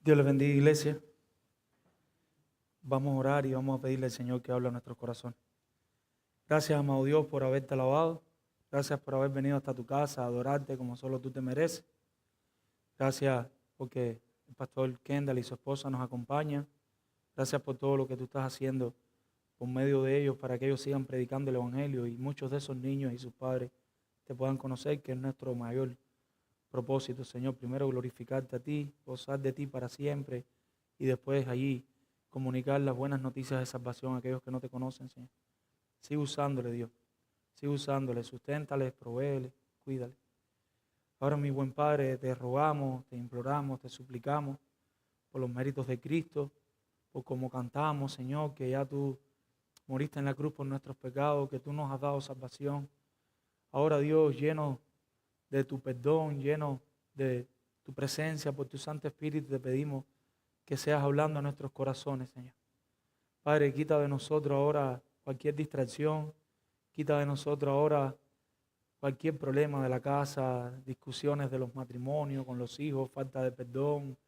Dios les bendiga, iglesia. Vamos a orar y vamos a pedirle al Señor que hable a nuestro corazón. Gracias, amado Dios, por haberte alabado. Gracias por haber venido hasta tu casa a adorarte como solo tú te mereces. Gracias porque el pastor Kendall y su esposa nos acompañan. Gracias por todo lo que tú estás haciendo por medio de ellos para que ellos sigan predicando el Evangelio y muchos de esos niños y sus padres te puedan conocer, que es nuestro mayor propósito, Señor. Primero glorificarte a ti, gozar de ti para siempre y después allí comunicar las buenas noticias de salvación a aquellos que no te conocen, Señor. Sigue usándole, Dios. Sigue usándole, susténtale, provéele, cuídale. Ahora, mi buen Padre, te rogamos, te imploramos, te suplicamos por los méritos de Cristo, por cómo cantamos, Señor, que ya tú moriste en la cruz por nuestros pecados, que tú nos has dado salvación. Ahora, Dios, lleno de tu perdón, lleno de tu presencia por tu Santo Espíritu, te pedimos que seas hablando a nuestros corazones, Señor. Padre, quita de nosotros ahora cualquier distracción, quita de nosotros ahora cualquier problema de la casa, discusiones de los matrimonios, con los hijos, falta de perdón,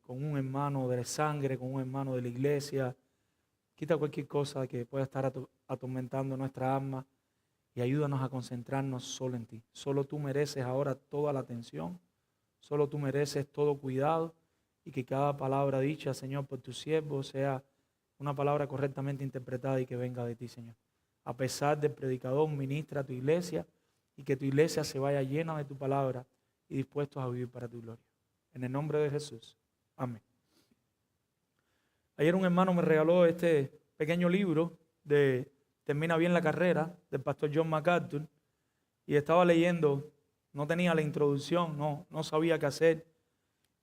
con un hermano de sangre, con un hermano de la iglesia. Quita cualquier cosa que pueda estar atormentando nuestra alma y ayúdanos a concentrarnos solo en ti. Solo tú mereces ahora toda la atención, solo tú mereces todo cuidado y que cada palabra dicha, Señor, por tu siervo sea una palabra correctamente interpretada y que venga de ti, Señor. A pesar del predicador, ministra a tu iglesia y que tu iglesia se vaya llena de tu palabra y dispuestos a vivir para tu gloria. En el nombre de Jesús. Amén. Ayer un hermano me regaló este pequeño libro de Termina bien la carrera, del pastor John MacArthur, y estaba leyendo, no tenía la introducción, no sabía qué hacer,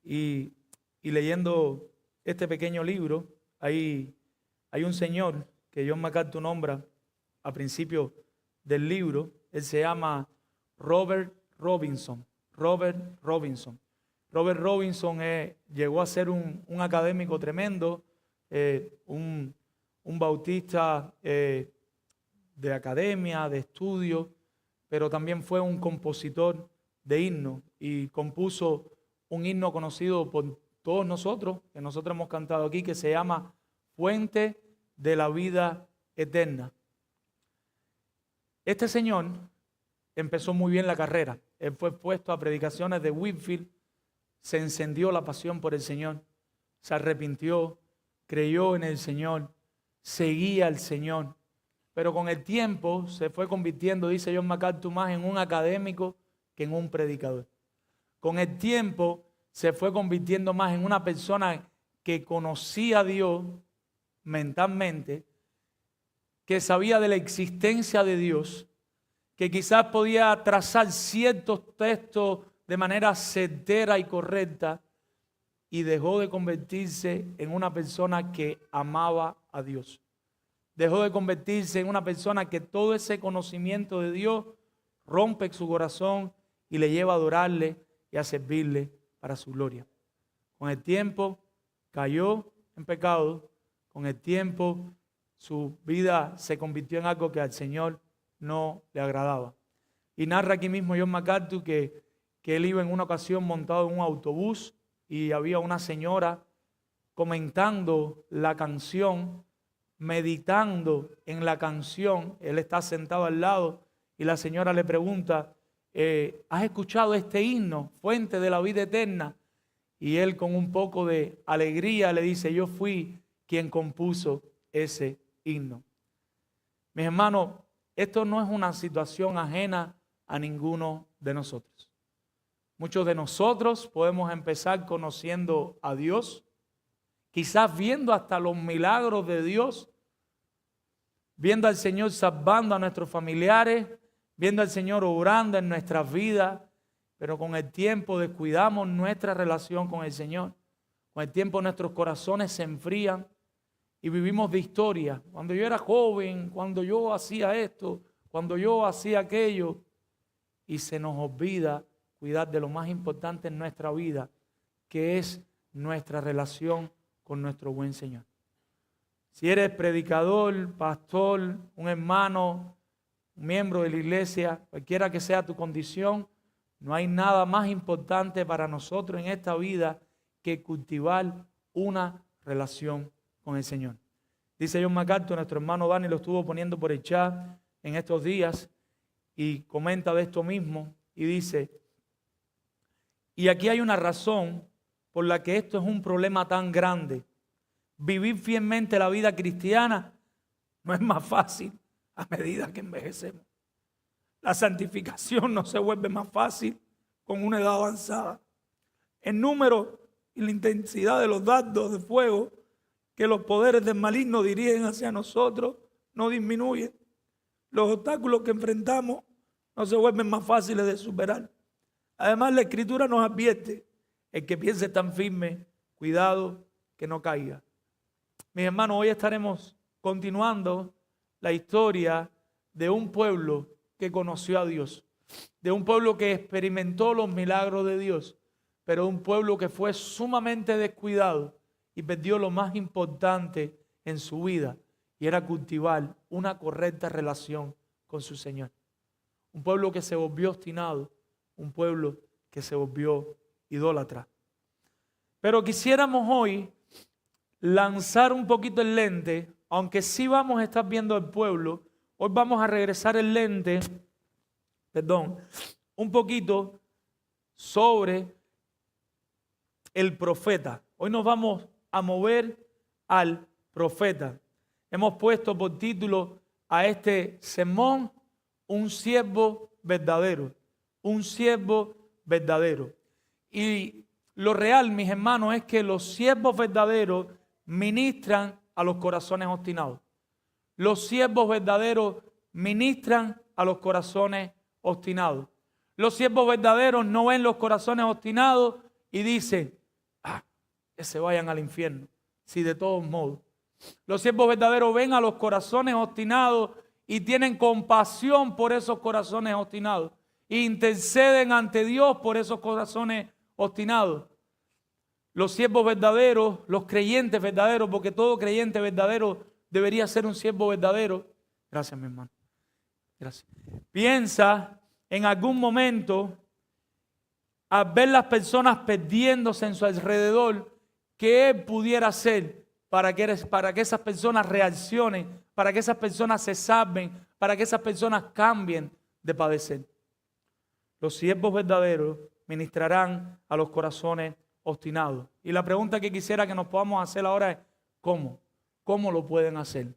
y leyendo este pequeño libro, hay un señor que John MacArthur nombra a principio del libro. Él se llama Robert Robinson. Robert Robinson llegó a ser un académico tremendo, un bautista de academia, de estudio, pero también fue un compositor de himnos y compuso un himno conocido por todos nosotros, que nosotros hemos cantado aquí, que se llama Fuente de la Vida Eterna. Este señor empezó muy bien la carrera. Él fue expuesto a predicaciones de Whitefield, se encendió la pasión por el Señor, se arrepintió, creyó en el Señor, seguía al Señor. Pero con el tiempo se fue convirtiendo, dice John MacArthur, más en un académico que en un predicador. Con el tiempo se fue convirtiendo más en una persona que conocía a Dios mentalmente, que sabía de la existencia de Dios, que quizás podía trazar ciertos textos de manera certera y correcta, y dejó de convertirse en una persona que amaba a Dios. Dejó de convertirse en una persona que todo ese conocimiento de Dios rompe su corazón y le lleva a adorarle y a servirle para su gloria. Con el tiempo cayó en pecado, con el tiempo su vida se convirtió en algo que al Señor no le agradaba. Y narra aquí mismo John MacArthur que él iba en una ocasión montado en un autobús y había una señora comentando la canción, meditando en la canción. Él está sentado al lado y la señora le pregunta, ¿has escuchado este himno, Fuente de la Vida Eterna? Y él con un poco de alegría le dice, yo fui quien compuso ese himno. Mis hermanos, esto no es una situación ajena a ninguno de nosotros. Muchos de nosotros podemos empezar conociendo a Dios, quizás viendo hasta los milagros de Dios, viendo al Señor salvando a nuestros familiares, viendo al Señor obrando en nuestras vidas, pero con el tiempo descuidamos nuestra relación con el Señor. Con el tiempo nuestros corazones se enfrían y vivimos de historia. Cuando yo era joven, cuando yo hacía esto, cuando yo hacía aquello, y se nos olvida cuidar de lo más importante en nuestra vida, que es nuestra relación con nuestro buen Señor. Si eres predicador, pastor, un hermano, un miembro de la iglesia, cualquiera que sea tu condición, no hay nada más importante para nosotros en esta vida que cultivar una relación con el Señor. Dice John MacArthur, nuestro hermano Dani lo estuvo poniendo por el chat en estos días y comenta de esto mismo y dice, y aquí hay una razón por la que esto es un problema tan grande. Vivir fielmente la vida cristiana no es más fácil a medida que envejecemos. La santificación no se vuelve más fácil con una edad avanzada. El número y la intensidad de los dardos de fuego que los poderes del maligno dirigen hacia nosotros no disminuyen. Los obstáculos que enfrentamos no se vuelven más fáciles de superar. Además, la Escritura nos advierte, el que piense tan firme, cuidado que no caiga. Mis hermanos, hoy estaremos continuando la historia de un pueblo que conoció a Dios, de un pueblo que experimentó los milagros de Dios, pero un pueblo que fue sumamente descuidado y perdió lo más importante en su vida, y era cultivar una correcta relación con su Señor. Un pueblo que se volvió obstinado, un pueblo que se volvió idólatra. Pero quisiéramos hoy lanzar un poquito el lente, aunque sí vamos a estar viendo el pueblo, hoy vamos a regresar el lente, un poquito sobre el profeta. Hoy nos vamos a mover al profeta. Hemos puesto por título a este sermón, un siervo verdadero, un siervo verdadero. Y lo real, mis hermanos, es que los siervos verdaderos ministran a los corazones obstinados. Los siervos verdaderos ministran a los corazones obstinados. Los siervos verdaderos no ven los corazones obstinados y dicen, que se vayan al infierno. Sí, de todos modos. Los siervos verdaderos ven a los corazones obstinados y tienen compasión por esos corazones obstinados. E interceden ante Dios por esos corazones obstinados. Los siervos verdaderos, los creyentes verdaderos, porque todo creyente verdadero debería ser un siervo verdadero. Gracias, mi hermano. Gracias. Piensa en algún momento, al ver las personas perdiéndose en su alrededor, ¿qué él pudiera hacer para que esas personas reaccionen, para que esas personas se salven, para que esas personas cambien de padecer? Los siervos verdaderos ministrarán a los corazones obstinados. Y la pregunta que quisiera que nos podamos hacer ahora es, ¿cómo? ¿Cómo lo pueden hacer?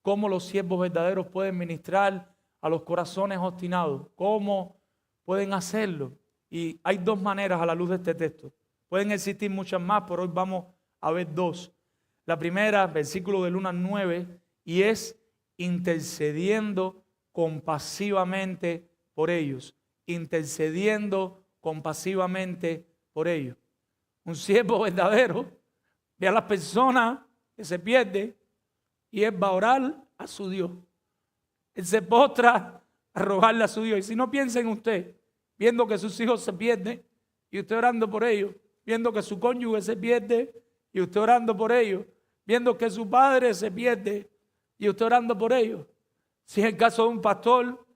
¿Cómo los siervos verdaderos pueden ministrar a los corazones obstinados? ¿Cómo pueden hacerlo? Y hay dos maneras a la luz de este texto. Pueden existir muchas más, pero hoy vamos a ver dos. La primera, versículo del 1 al 9, y es intercediendo compasivamente por ellos. Intercediendo compasivamente por ellos. Un siervo verdadero ve a las personas que se pierden y él va a orar a su Dios. Él se postra a rogarle a su Dios. Y si no, piensa en usted, viendo que sus hijos se pierden y usted orando por ellos, viendo que su cónyuge se pierde y usted orando por ellos, viendo que su padre se pierde y usted orando por ellos. Si es el caso de un pastor,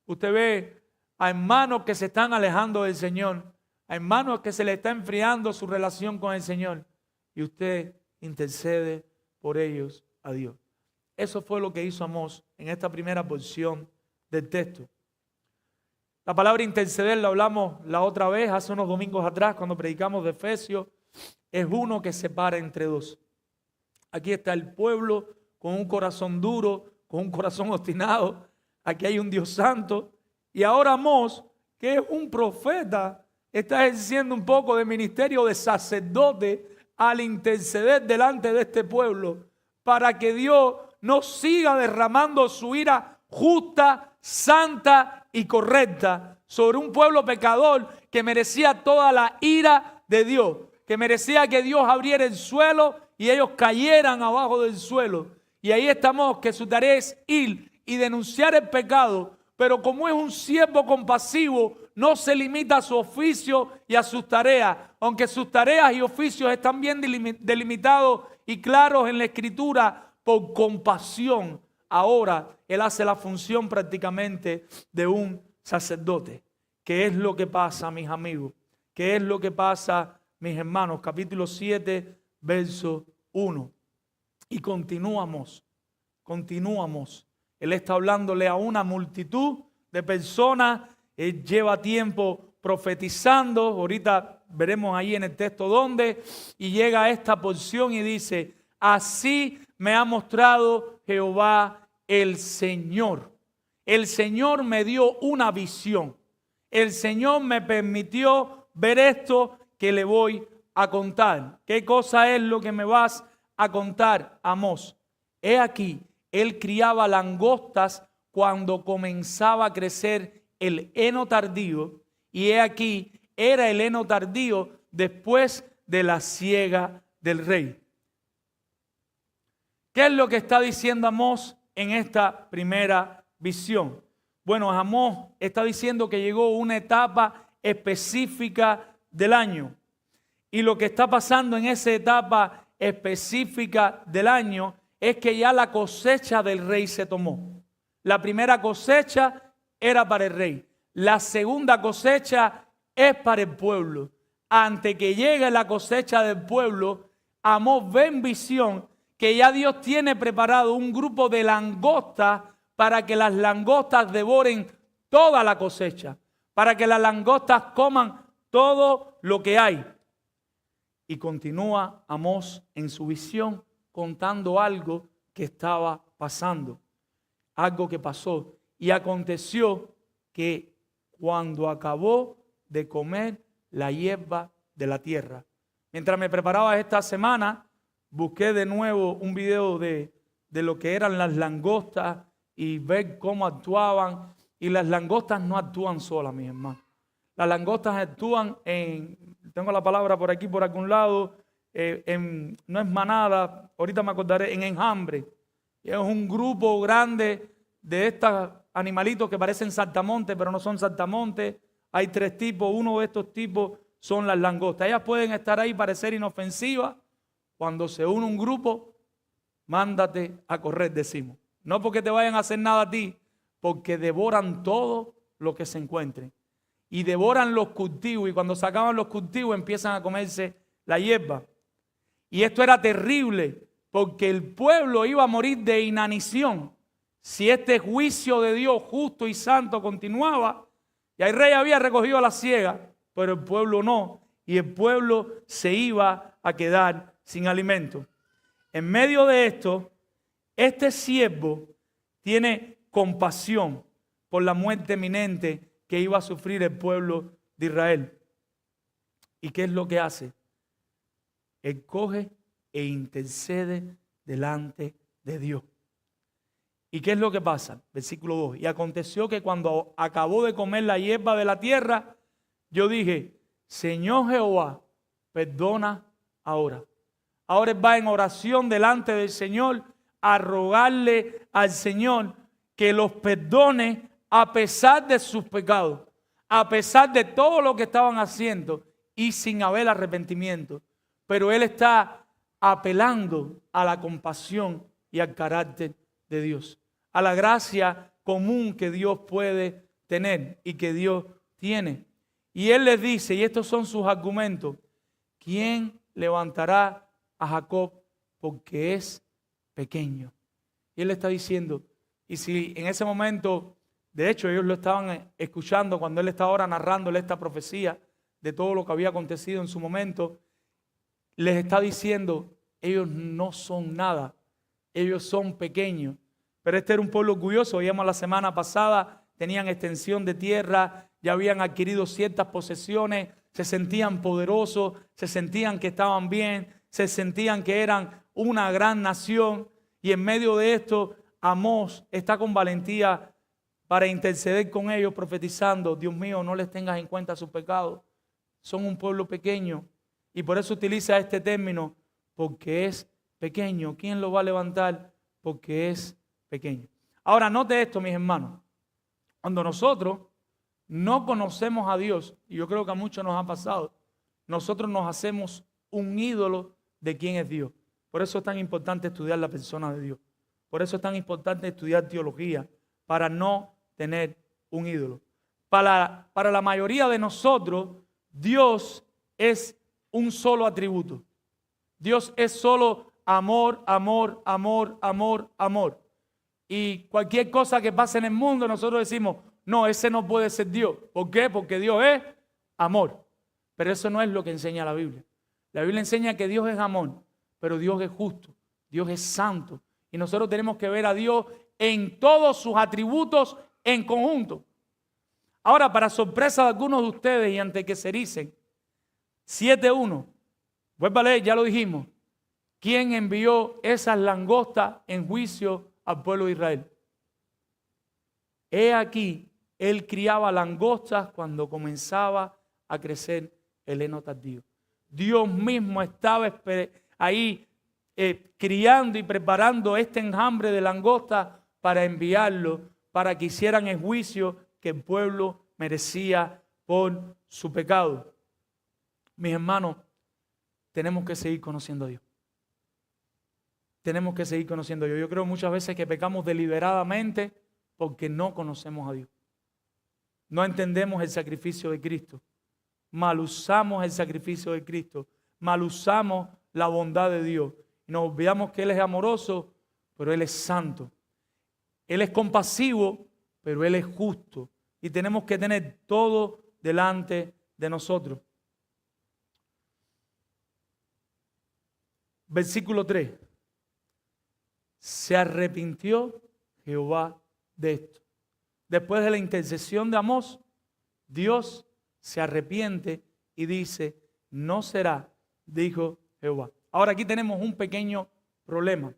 usted ve a hermanos que se están alejando del Señor, a hermanos que se le está enfriando su relación con el Señor y usted intercede por ellos a Dios. Eso fue lo que hizo Amós en esta primera porción del texto. La palabra interceder la hablamos la otra vez, hace unos domingos atrás, cuando predicamos de Efesios. Es uno que separa entre dos. Aquí está el pueblo con un corazón duro, con un corazón obstinado. Aquí hay un Dios santo. Y ahora Amós, que es un profeta, está ejerciendo un poco de ministerio de sacerdote al interceder delante de este pueblo para que Dios no siga derramando su ira justa, santa y correcta sobre un pueblo pecador que merecía toda la ira de Dios, que merecía que Dios abriera el suelo y ellos cayeran abajo del suelo. Y ahí estamos, que su tarea es ir y denunciar el pecado, pero como es un siervo compasivo, no se limita a su oficio y a sus tareas, aunque sus tareas y oficios están bien delimitados y claros en la Escritura. Por compasión, ahora él hace la función prácticamente de un sacerdote. ¿Qué es lo que pasa, mis amigos? ¿Qué es lo que pasa mis hermanos, capítulo 7, verso 1. Y continuamos. Él está hablándole a una multitud de personas. Él lleva tiempo profetizando. Ahorita veremos ahí en el texto dónde. Y llega a esta porción y dice: así me ha mostrado Jehová el Señor. El Señor me dio una visión. El Señor me permitió ver esto que le voy a contar. ¿Qué cosa es lo que me vas a contar, Amós? He aquí, él criaba langostas cuando comenzaba a crecer el heno tardío, y he aquí, era el heno tardío después de la siega del rey. ¿Qué es lo que está diciendo Amós en esta primera visión? Bueno, Amós está diciendo que llegó una etapa específica del año. Y lo que está pasando en esa etapa específica del año es que ya la cosecha del rey se tomó. La primera cosecha era para el rey. La segunda cosecha es para el pueblo. Antes que llegue la cosecha del pueblo, Amós ve en visión que ya Dios tiene preparado un grupo de langostas para que las langostas devoren toda la cosecha, para que las langostas coman todo lo que hay. Y continúa Amós en su visión contando algo que estaba pasando, algo que pasó. Y aconteció que cuando acabó de comer la hierba de la tierra. Mientras me preparaba esta semana, busqué de nuevo un video de lo que eran las langostas y ver cómo actuaban. Y las langostas no actúan solas, mis hermanos. Las langostas actúan tengo la palabra por aquí, por algún lado, no es manada, ahorita me acordaré, en enjambre. Es un grupo grande de estos animalitos que parecen saltamontes, pero no son saltamontes. Hay 3 tipos, uno de estos tipos son las langostas. Ellas pueden estar ahí, parecer inofensivas. Cuando se une un grupo, mándate a correr, decimos. No porque te vayan a hacer nada a ti, porque devoran todo lo que se encuentre. Y devoran los cultivos, y cuando se acaban los cultivos empiezan a comerse la hierba. Y esto era terrible, porque el pueblo iba a morir de inanición si este juicio de Dios justo y santo continuaba. Y el rey había recogido la siega, pero el pueblo no, y el pueblo se iba a quedar sin alimento. En medio de esto, este siervo tiene compasión por la muerte eminente que iba a sufrir el pueblo de Israel. ¿Y qué es lo que hace? Él coge e intercede delante de Dios. ¿Y qué es lo que pasa? Versículo 2. Y aconteció que cuando acabó de comer la hierba de la tierra, yo dije: Señor Jehová, perdona ahora. Ahora él va en oración delante del Señor a rogarle al Señor que los perdone a pesar de sus pecados, a pesar de todo lo que estaban haciendo y sin haber arrepentimiento. Pero él está apelando a la compasión y al carácter de Dios, a la gracia común que Dios puede tener y que Dios tiene. Y él les dice, y estos son sus argumentos: ¿quién levantará a Jacob? Porque es pequeño. Y él le está diciendo, y si en ese momento, de hecho ellos lo estaban escuchando cuando él estaba ahora narrándole esta profecía de todo lo que había acontecido en su momento, les está diciendo, ellos no son nada, ellos son pequeños. Pero este era un pueblo orgulloso. Veíamos la semana pasada, tenían extensión de tierra, ya habían adquirido ciertas posesiones, se sentían poderosos, se sentían que estaban bien, se sentían que eran una gran nación. Y en medio de esto, Amós está con valentía para interceder con ellos, profetizando: Dios mío, no les tengas en cuenta sus pecados. Son un pueblo pequeño. Y por eso utiliza este término, porque es pequeño. ¿Quién lo va a levantar? Porque es pequeño. Ahora, note esto, mis hermanos. Cuando nosotros no conocemos a Dios, y yo creo que a muchos nos ha pasado, nosotros nos hacemos un ídolo de quién es Dios. Por eso es tan importante estudiar la persona de Dios. Por eso es tan importante estudiar teología, para no tener un ídolo. Para la mayoría de nosotros, Dios es un solo atributo. Dios es solo amor, amor, amor, amor, amor. Y cualquier cosa que pase en el mundo, nosotros decimos, no, ese no puede ser Dios. ¿Por qué? Porque Dios es amor. Pero eso no es lo que enseña la Biblia. La Biblia enseña que Dios es amor, pero Dios es justo, Dios es santo. Y nosotros tenemos que ver a Dios en todos sus atributos en conjunto. Ahora, para sorpresa de algunos de ustedes y antes que se ericen, 7:1, vuelva a leer, ya lo dijimos. ¿Quién envió esas langostas en juicio al pueblo de Israel? He aquí, él criaba langostas cuando comenzaba a crecer el heno tardío. Dios mismo estaba ahí criando y preparando este enjambre de langostas para enviarlo, para que hicieran el juicio que el pueblo merecía por su pecado. Mis hermanos, tenemos que seguir conociendo a Dios. Tenemos que seguir conociendo a Dios. Yo creo muchas veces que pecamos deliberadamente porque no conocemos a Dios. No entendemos el sacrificio de Cristo. Mal usamos el sacrificio de Cristo. Mal usamos la bondad de Dios. Y nos olvidamos que Él es amoroso, pero Él es santo. Él es compasivo, pero Él es justo. Y tenemos que tener todo delante de nosotros. Versículo 3. Se arrepintió Jehová de esto. Después de la intercesión de Amós, Dios se arrepiente y dice, no será, dijo Jehová. Ahora aquí tenemos un pequeño problema.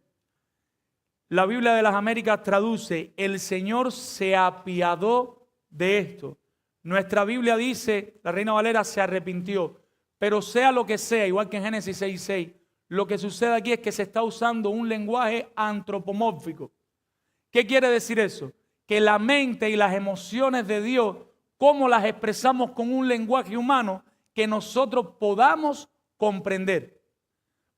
La Biblia de las Américas traduce, el Señor se apiadó de esto. Nuestra Biblia dice, la Reina Valera se arrepintió. Pero sea lo que sea, igual que en Génesis 6:6, lo que sucede aquí es que se está usando un lenguaje antropomórfico. ¿Qué quiere decir eso? Que la mente y las emociones de Dios, cómo las expresamos con un lenguaje humano que nosotros podamos comprender.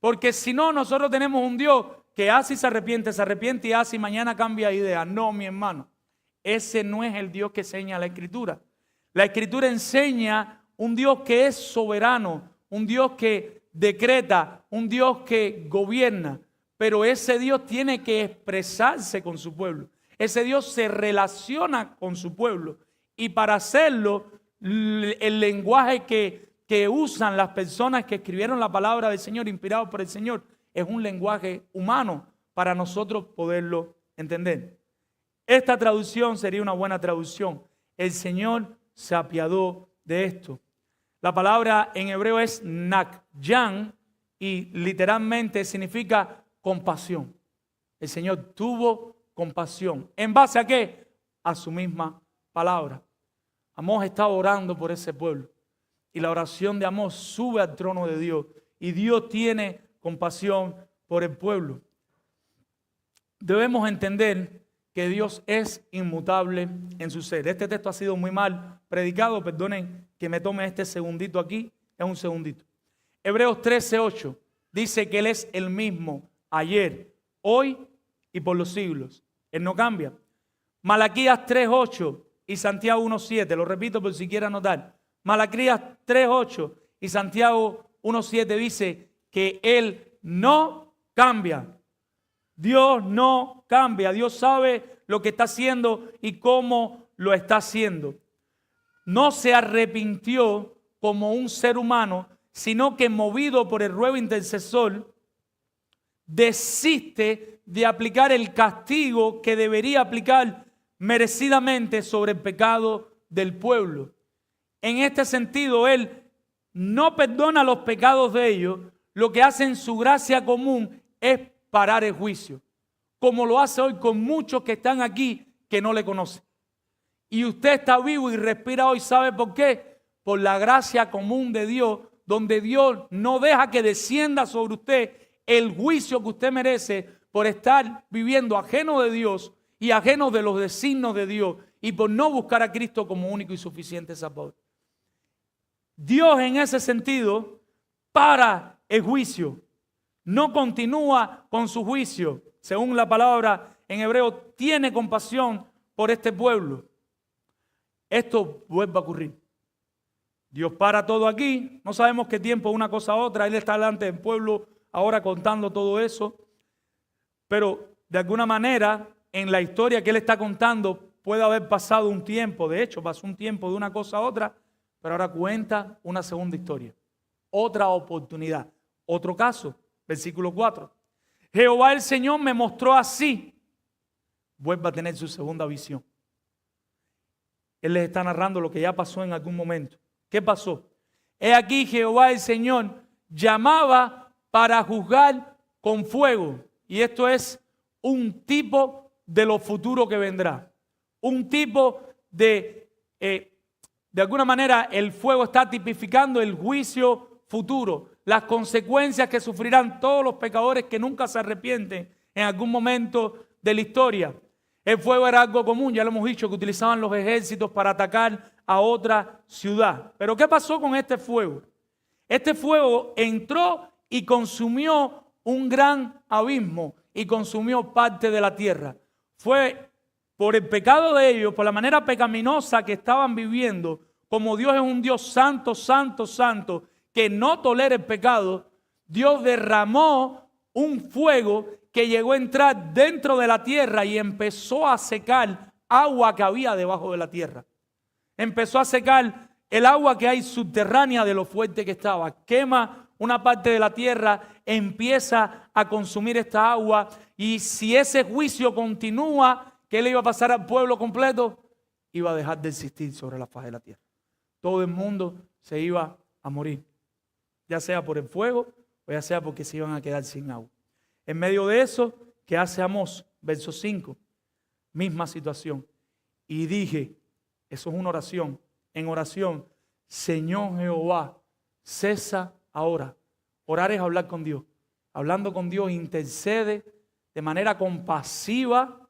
Porque si no, nosotros tenemos un Dios que hace y se arrepiente y hace y mañana cambia de idea. No, mi hermano, ese no es el Dios que enseña la Escritura. La Escritura enseña un Dios que es soberano, un Dios que decreta, un Dios que gobierna. Pero ese Dios tiene que expresarse con su pueblo. Ese Dios se relaciona con su pueblo. Y para hacerlo, el lenguaje que usan las personas que escribieron la palabra del Señor, inspirado por el Señor, es un lenguaje humano para nosotros poderlo entender. Esta traducción sería una buena traducción. El Señor se apiadó de esto. La palabra en hebreo es nakyan y literalmente significa compasión. El Señor tuvo compasión. ¿En base a qué? A su misma palabra. Amós estaba orando por ese pueblo y la oración de Amós sube al trono de Dios y Dios tiene compasión por el pueblo. Debemos entender que Dios es inmutable en su ser. Este texto ha sido muy mal predicado, perdonen que me tome este segundito aquí, es un segundito. Hebreos 13:8 dice que Él es el mismo ayer, hoy y por los siglos. Él no cambia. Malaquías 3:8 y Santiago 1:7, lo repito por si quiere anotar. Malaquías 3:8 y Santiago 1:7 dice que Él no cambia. Dios no cambia. Dios sabe lo que está haciendo y cómo lo está haciendo. No se arrepintió como un ser humano, sino que movido por el ruego intercesor, desiste de aplicar el castigo que debería aplicar merecidamente sobre el pecado del pueblo. En este sentido, Él no perdona los pecados de ellos. Lo que hace en su gracia común es parar el juicio, como lo hace hoy con muchos que están aquí que no le conocen. Y usted está vivo y respira hoy, ¿sabe por qué? Por la gracia común de Dios, donde Dios no deja que descienda sobre usted el juicio que usted merece por estar viviendo ajeno de Dios y ajeno de los designios de Dios y por no buscar a Cristo como único y suficiente Salvador. Dios en ese sentido para el juicio. No continúa con su juicio. Según la palabra en hebreo, tiene compasión por este pueblo. Esto vuelve a ocurrir. Dios para todo aquí. No sabemos qué tiempo, una cosa a otra. Él está delante del pueblo ahora contando todo eso. Pero de alguna manera, en la historia que él está contando, puede haber pasado un tiempo. De hecho, pasó un tiempo de una cosa a otra. Pero ahora cuenta una segunda historia. Otra oportunidad. Otro caso. Versículo 4. Jehová el Señor me mostró así. Vuelve a tener su segunda visión. Él les está narrando lo que ya pasó en algún momento. ¿Qué pasó? He aquí Jehová el Señor llamaba para juzgar con fuego. Y esto es un tipo de lo futuro que vendrá. Un tipo de alguna manera, el fuego está tipificando el juicio futuro. Las consecuencias que sufrirán todos los pecadores que nunca se arrepienten en algún momento de la historia. El fuego era algo común, ya lo hemos dicho, que utilizaban los ejércitos para atacar a otra ciudad. Pero ¿qué pasó con este fuego? Este fuego entró y consumió un gran abismo y consumió parte de la tierra. Fue por el pecado de ellos, por la manera pecaminosa que estaban viviendo, como Dios es un Dios santo, santo, santo, que no tolera el pecado, Dios derramó un fuego que llegó a entrar dentro de la tierra y empezó a secar agua que había debajo de la tierra. Empezó a secar el agua que hay subterránea de lo fuerte que estaba. Quema una parte de la tierra, empieza a consumir esta agua, y si ese juicio continúa, ¿qué le iba a pasar al pueblo completo? Iba a dejar de existir sobre la faz de la tierra. Todo el mundo se iba a morir, ya sea por el fuego o ya sea porque se iban a quedar sin agua. En medio de eso, ¿qué hace Amós? Verso 5, misma situación. Y dije, eso es una oración, en oración, Señor Jehová, cesa ahora. Orar es hablar con Dios. Hablando con Dios, intercede de manera compasiva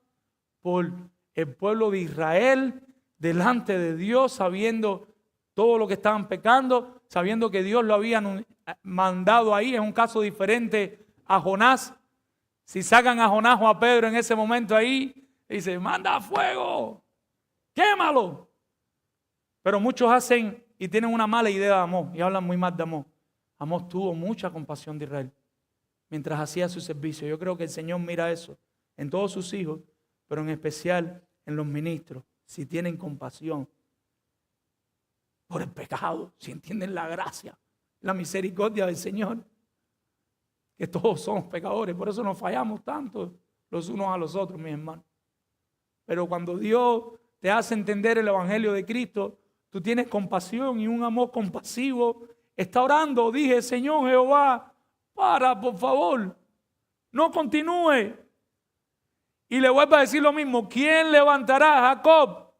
por el pueblo de Israel delante de Dios, sabiendo todo lo que estaban pecando, sabiendo que Dios lo había mandado ahí. Es un caso diferente a Jonás. Si sacan a Jonás o a Pedro en ese momento ahí, dice, manda fuego, quémalo. Pero muchos hacen y tienen una mala idea de Amós y hablan muy mal de Amós. Amós tuvo mucha compasión de Israel mientras hacía su servicio. Yo creo que el Señor mira eso en todos sus hijos, pero en especial en los ministros, si tienen compasión por el pecado, si entienden la gracia, la misericordia del Señor, que todos somos pecadores, por eso nos fallamos tanto los unos a los otros, mis hermanos. Pero cuando Dios te hace entender el Evangelio de Cristo, tú tienes compasión y un amor compasivo. Está orando, dije, Señor Jehová, para, por favor, no continúe. Y le vuelvo a decir lo mismo, ¿quién levantará a Jacob?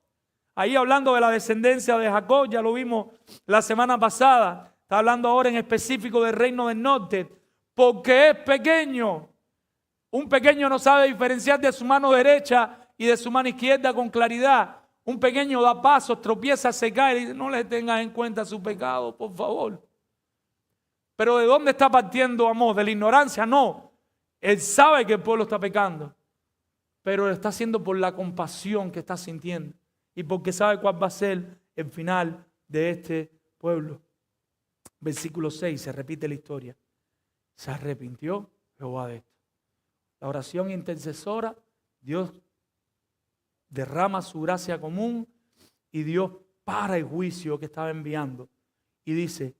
Ahí hablando de la descendencia de Jacob, ya lo vimos la semana pasada. Está hablando ahora en específico del reino del norte, porque es pequeño. Un pequeño no sabe diferenciar de su mano derecha y de su mano izquierda con claridad. Un pequeño da pasos, tropieza, se cae y dice, no le tengas en cuenta su pecado, por favor. Pero ¿de dónde está partiendo Amós? ¿De la ignorancia? No. Él sabe que el pueblo está pecando, pero lo está haciendo por la compasión que está sintiendo y porque sabe cuál va a ser el final de este pueblo. Versículo 6, se repite la historia. Se arrepintió Jehová de esto. La oración intercesora, Dios derrama su gracia común y Dios para el juicio que estaba enviando y dice,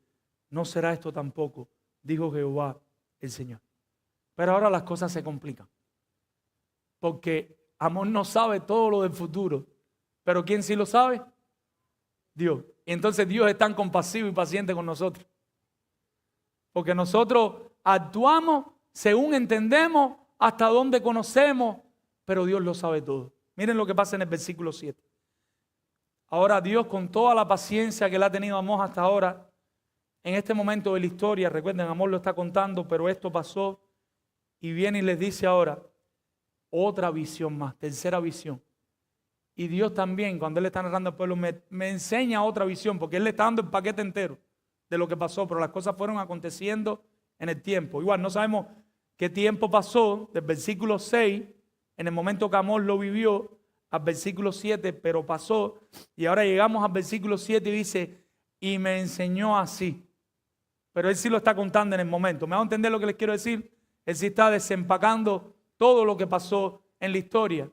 no será esto tampoco, dijo Jehová el Señor. Pero ahora las cosas se complican, porque Amós no sabe todo lo del futuro, pero ¿quién sí lo sabe? Dios. Y entonces Dios es tan compasivo y paciente con nosotros, porque nosotros actuamos según entendemos, hasta donde conocemos, pero Dios lo sabe todo. Miren lo que pasa en el versículo 7. Ahora Dios, con toda la paciencia que le ha tenido a Amós hasta ahora, en este momento de la historia, recuerden, Amós lo está contando, pero esto pasó, y viene y les dice ahora, otra visión más, tercera visión. Y Dios también, cuando Él le está narrando al pueblo, me enseña otra visión, porque Él le está dando el paquete entero de lo que pasó, pero las cosas fueron aconteciendo en el tiempo. Igual, no sabemos qué tiempo pasó, del versículo 6, en el momento que Amós lo vivió, al versículo 7, pero pasó, y ahora llegamos al versículo 7 y dice, y me enseñó así. Pero él sí lo está contando en el momento. ¿Me va a entender lo que les quiero decir? Él sí está desempacando todo lo que pasó en la historia,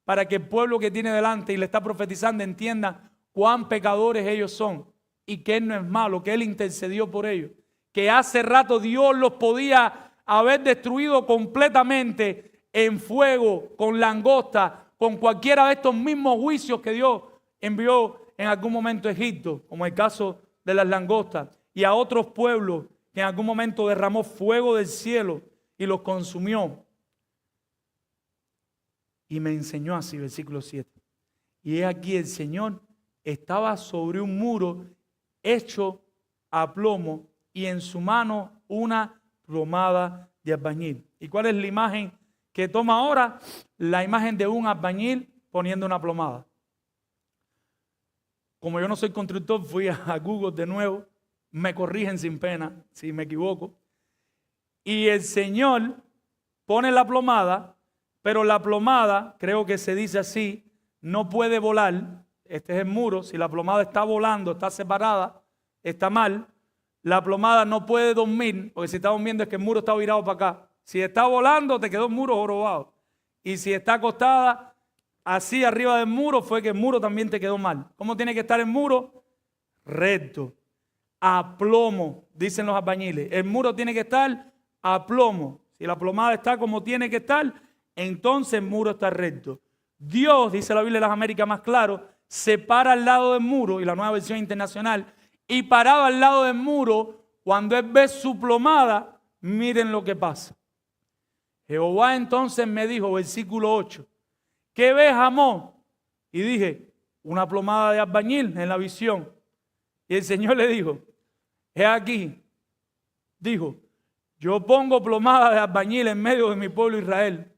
para que el pueblo que tiene delante y le está profetizando entienda cuán pecadores ellos son y que él no es malo, que él intercedió por ellos, que hace rato Dios los podía haber destruido completamente en fuego, con langosta, con cualquiera de estos mismos juicios que Dios envió en algún momento a Egipto, como el caso de las langostas, y a otros pueblos que en algún momento derramó fuego del cielo y los consumió. Y me enseñó así, versículo 7. Y he aquí el Señor estaba sobre un muro hecho a plomo y en su mano una plomada de albañil. ¿Y cuál es la imagen que toma ahora? La imagen de un albañil poniendo una plomada. Como yo no soy constructor, fui a Google de nuevo. Me corrigen sin pena si me equivoco. Y el Señor pone la plomada, pero la plomada, creo que se dice así, no puede volar. Este es el muro. Si la plomada está volando, está separada, está mal. La plomada no puede dormir, porque si está durmiendo es que el muro está virado para acá. Si está volando, te quedó el muro jorobado. Y si está acostada así arriba del muro, fue que el muro también te quedó mal. ¿Cómo tiene que estar el muro? Recto, a plomo, dicen los albañiles. El muro tiene que estar a plomo. Si la plomada está como tiene que estar, entonces el muro está recto. Dios, dice la Biblia de las Américas más claro, se para al lado del muro, y la Nueva Versión Internacional, y parado al lado del muro, cuando él ve su plomada, miren lo que pasa. Jehová entonces me dijo, versículo 8, ¿qué ves, Amós? Y dije, una plomada de albañil en la visión. Y el Señor le dijo, he aquí, dijo, yo pongo plomada de albañil en medio de mi pueblo Israel.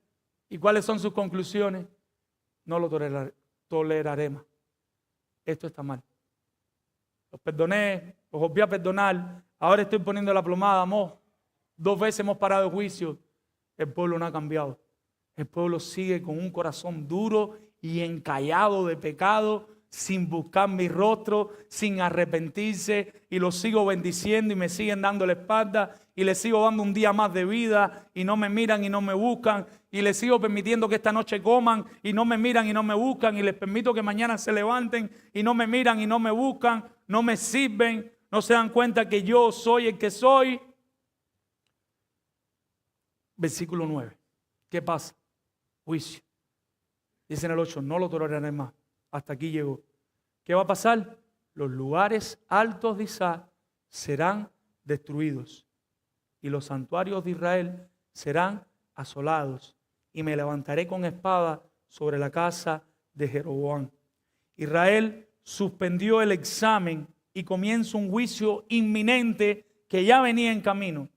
¿Y cuáles son sus conclusiones? No lo toleraré más. Esto está mal. Los perdoné, los volví a perdonar. Ahora estoy poniendo la plomada, Amós. 2 veces hemos parado el juicio. El pueblo no ha cambiado. El pueblo sigue con un corazón duro y encallado de pecado, sin buscar mi rostro, sin arrepentirse, y los sigo bendiciendo y me siguen dando la espalda y les sigo dando un día más de vida y no me miran y no me buscan, y les sigo permitiendo que esta noche coman y no me miran y no me buscan, y les permito que mañana se levanten y no me miran y no me buscan, no me sirven, no se dan cuenta que yo soy el que soy. Versículo 9. ¿Qué pasa? Juicio. Dice en el 8, no lo toleraré más. Hasta aquí llegó. ¿Qué va a pasar? Los lugares altos de Isaac serán destruidos y los santuarios de Israel serán asolados, y me levantaré con espada sobre la casa de Jeroboam. Israel suspendió el examen y comienza un juicio inminente que ya venía en camino.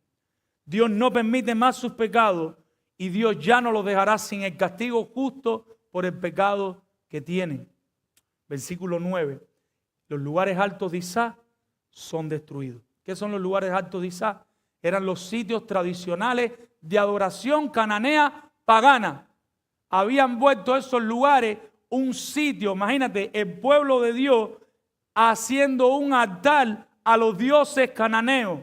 Dios no permite más sus pecados y Dios ya no los dejará sin el castigo justo por el pecado que tienen. Versículo 9. Los lugares altos de Isaac son destruidos. ¿Qué son los lugares altos de Isaac? Eran los sitios tradicionales de adoración cananea pagana. Habían vuelto esos lugares un sitio, imagínate, el pueblo de Dios haciendo un altar a los dioses cananeos.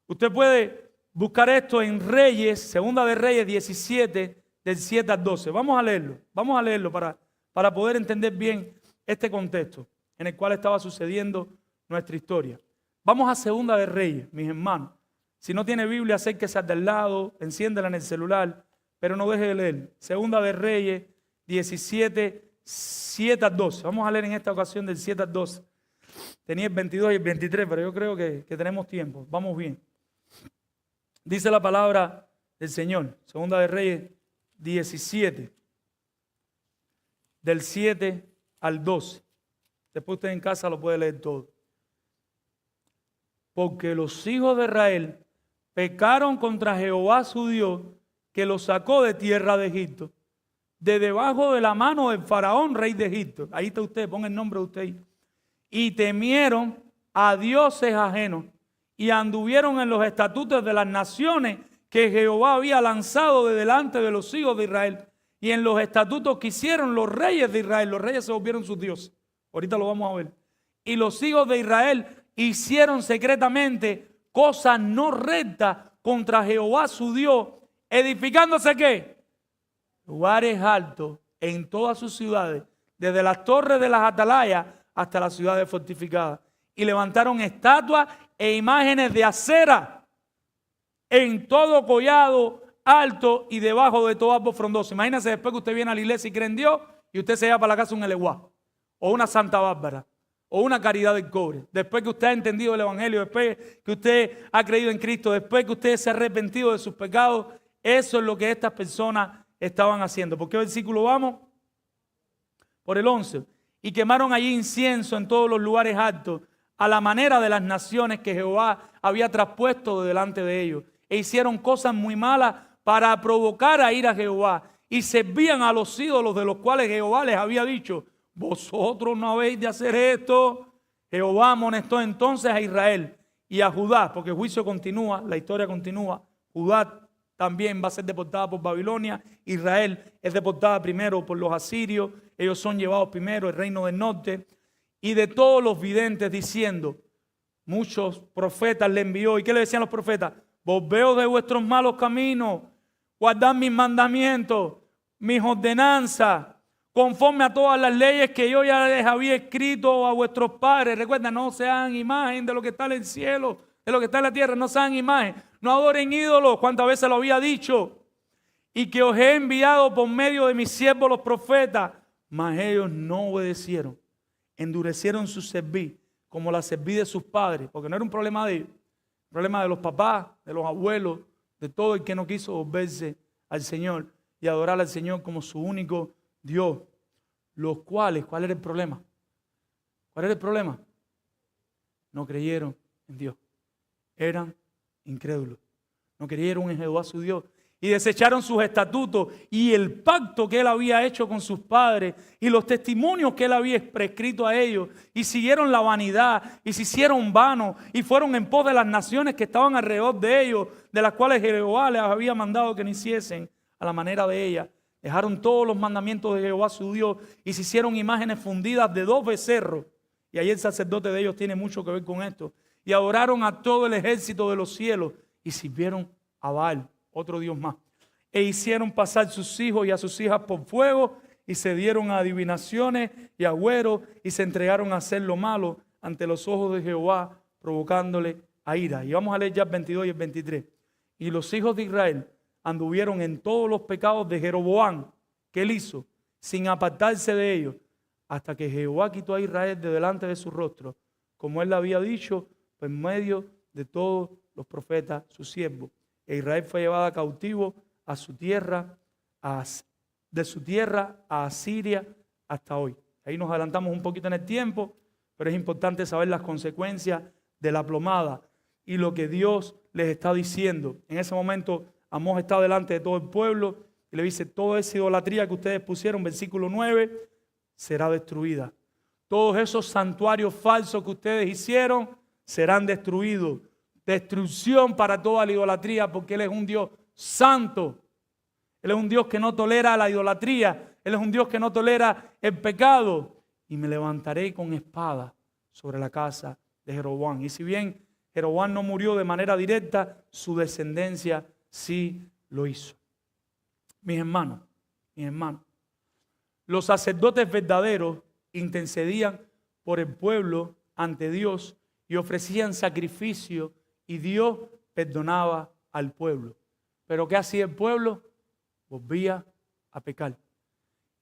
Usted puede buscar esto en Reyes, Segunda de Reyes 17, del 7 al 12. Vamos a leerlo para poder entender bien este contexto en el cual estaba sucediendo nuestra historia. Vamos a Segunda de Reyes, mis hermanos. Si no tiene Biblia, acérquese al del lado, enciéndela en el celular, pero no deje de leer. Segunda de Reyes 17, 7 al 12. Vamos a leer en esta ocasión del 7 al 12. Tenía el 22 y el 23, pero yo creo que tenemos tiempo. Vamos bien. Dice la palabra del Señor. Segunda de Reyes 17, del 7 al 12. Después usted en casa lo puede leer todo. Porque los hijos de Israel pecaron contra Jehová su Dios, que los sacó de tierra de Egipto, de debajo de la mano del faraón, rey de Egipto. Ahí está usted, ponga el nombre de usted ahí. Y temieron a dioses ajenos y anduvieron en los estatutos de las naciones que Jehová había lanzado de delante de los hijos de Israel, y en los estatutos que hicieron los reyes de Israel. Los reyes se volvieron sus dioses. Ahorita lo vamos a ver. Y los hijos de Israel hicieron secretamente cosas no rectas contra Jehová su Dios, edificándose ¿qué? Lugares altos en todas sus ciudades, desde las torres de las atalayas hasta las ciudades fortificadas. Y levantaron estatuas e imágenes de acera en todo collado alto y debajo de todo árbol frondoso. Imagínense después que usted viene a la iglesia y cree en Dios y usted se lleva para la casa un eleguá, o una Santa Bárbara, o una Caridad del Cobre. Después que usted ha entendido el Evangelio, después que usted ha creído en Cristo, después que usted se ha arrepentido de sus pecados, eso es lo que estas personas estaban haciendo. ¿Por qué versículo vamos? Por el 11. Y quemaron allí incienso en todos los lugares altos, a la manera de las naciones que Jehová había traspuesto delante de ellos. E hicieron cosas muy malas para provocar a ir a Jehová. Y servían a los ídolos de los cuales Jehová les había dicho: vosotros no habéis de hacer esto. Jehová amonestó entonces a Israel y a Judá, porque el juicio continúa, la historia continúa. Judá también va a ser deportada por Babilonia. Israel es deportada primero por los asirios. Ellos son llevados primero, el reino del norte. Y de todos los videntes diciendo, muchos profetas le envió. ¿Y qué le decían los profetas? Volveos de vuestros malos caminos, guardad mis mandamientos, mis ordenanzas, conforme a todas las leyes que yo ya les había escrito a vuestros padres. Recuerda, no se hagan imagen de lo que está en el cielo, de lo que está en la tierra, no se hagan imagen. No adoren ídolos, cuántas veces lo había dicho. Y que os he enviado por medio de mis siervos los profetas. Mas ellos no obedecieron, endurecieron su cerviz, como la cerviz de sus padres, porque no era un problema de ellos, un problema de los papás, de los abuelos, de todo el que no quiso volverse al Señor y adorar al Señor como su único Dios. Los cuales, ¿cuál era el problema? ¿Cuál era el problema? No creyeron en Dios. Eran incrédulos. No creyeron en Jehová su Dios. Y desecharon sus estatutos y el pacto que él había hecho con sus padres y los testimonios que él había prescrito a ellos. Y siguieron la vanidad y se hicieron vanos y fueron en pos de las naciones que estaban alrededor de ellos, de las cuales Jehová les había mandado que no hiciesen a la manera de ellas. Dejaron todos los mandamientos de Jehová su Dios y se hicieron imágenes fundidas de 2 becerros. Y ahí el sacerdote de ellos tiene mucho que ver con esto. Y adoraron a todo el ejército de los cielos y sirvieron a Baal, otro Dios más. E hicieron pasar sus hijos y a sus hijas por fuego y se dieron a adivinaciones y agüeros y se entregaron a hacer lo malo ante los ojos de Jehová, provocándole a ira. Y vamos a leer ya el 22 y el 23. Y los hijos de Israel anduvieron en todos los pecados de Jeroboam que él hizo, sin apartarse de ellos, hasta que Jehová quitó a Israel de delante de su rostro, como él le había dicho, por medio de todos los profetas, sus siervos. E Israel fue llevada cautivo a su tierra, de su tierra a Asiria hasta hoy. Ahí nos adelantamos un poquito en el tiempo, pero es importante saber las consecuencias de la plomada y lo que Dios les está diciendo. En ese momento Amós está delante de todo el pueblo y le dice: toda esa idolatría que ustedes pusieron, versículo 9, será destruida. Todos esos santuarios falsos que ustedes hicieron serán destruidos. Destrucción para toda la idolatría, porque Él es un Dios santo. Él es un Dios que no tolera la idolatría. Él es un Dios que no tolera el pecado. Y me levantaré con espada sobre la casa de Jeroboam. Y si bien Jeroboam no murió de manera directa, su descendencia sí lo hizo. Mis hermanos, los sacerdotes verdaderos intercedían por el pueblo ante Dios y ofrecían sacrificio y Dios perdonaba al pueblo. Pero ¿qué hacía el pueblo? Volvía a pecar.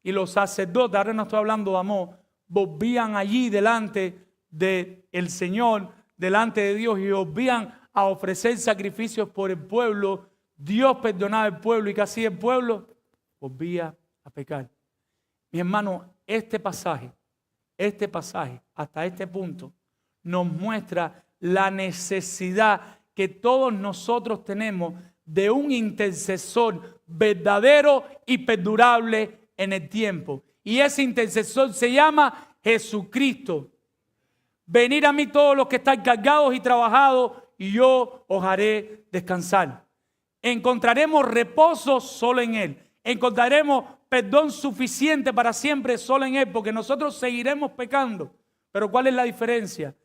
Y los sacerdotes, ahora no estoy hablando de Amós, volvían allí delante del Señor, delante de Dios, y volvían a ofrecer sacrificios por el pueblo. Dios perdonaba al pueblo. ¿Y qué hacía el pueblo? Volvía a pecar. Mis hermanos, este pasaje, hasta este punto, nos muestra la necesidad que todos nosotros tenemos de un intercesor verdadero y perdurable en el tiempo. Y ese intercesor se llama Jesucristo. Venid a mí todos los que están cargados y trabajados, y yo os haré descansar. Encontraremos reposo solo en Él. Encontraremos perdón suficiente para siempre solo en Él, porque nosotros seguiremos pecando. Pero ¿cuál es la diferencia?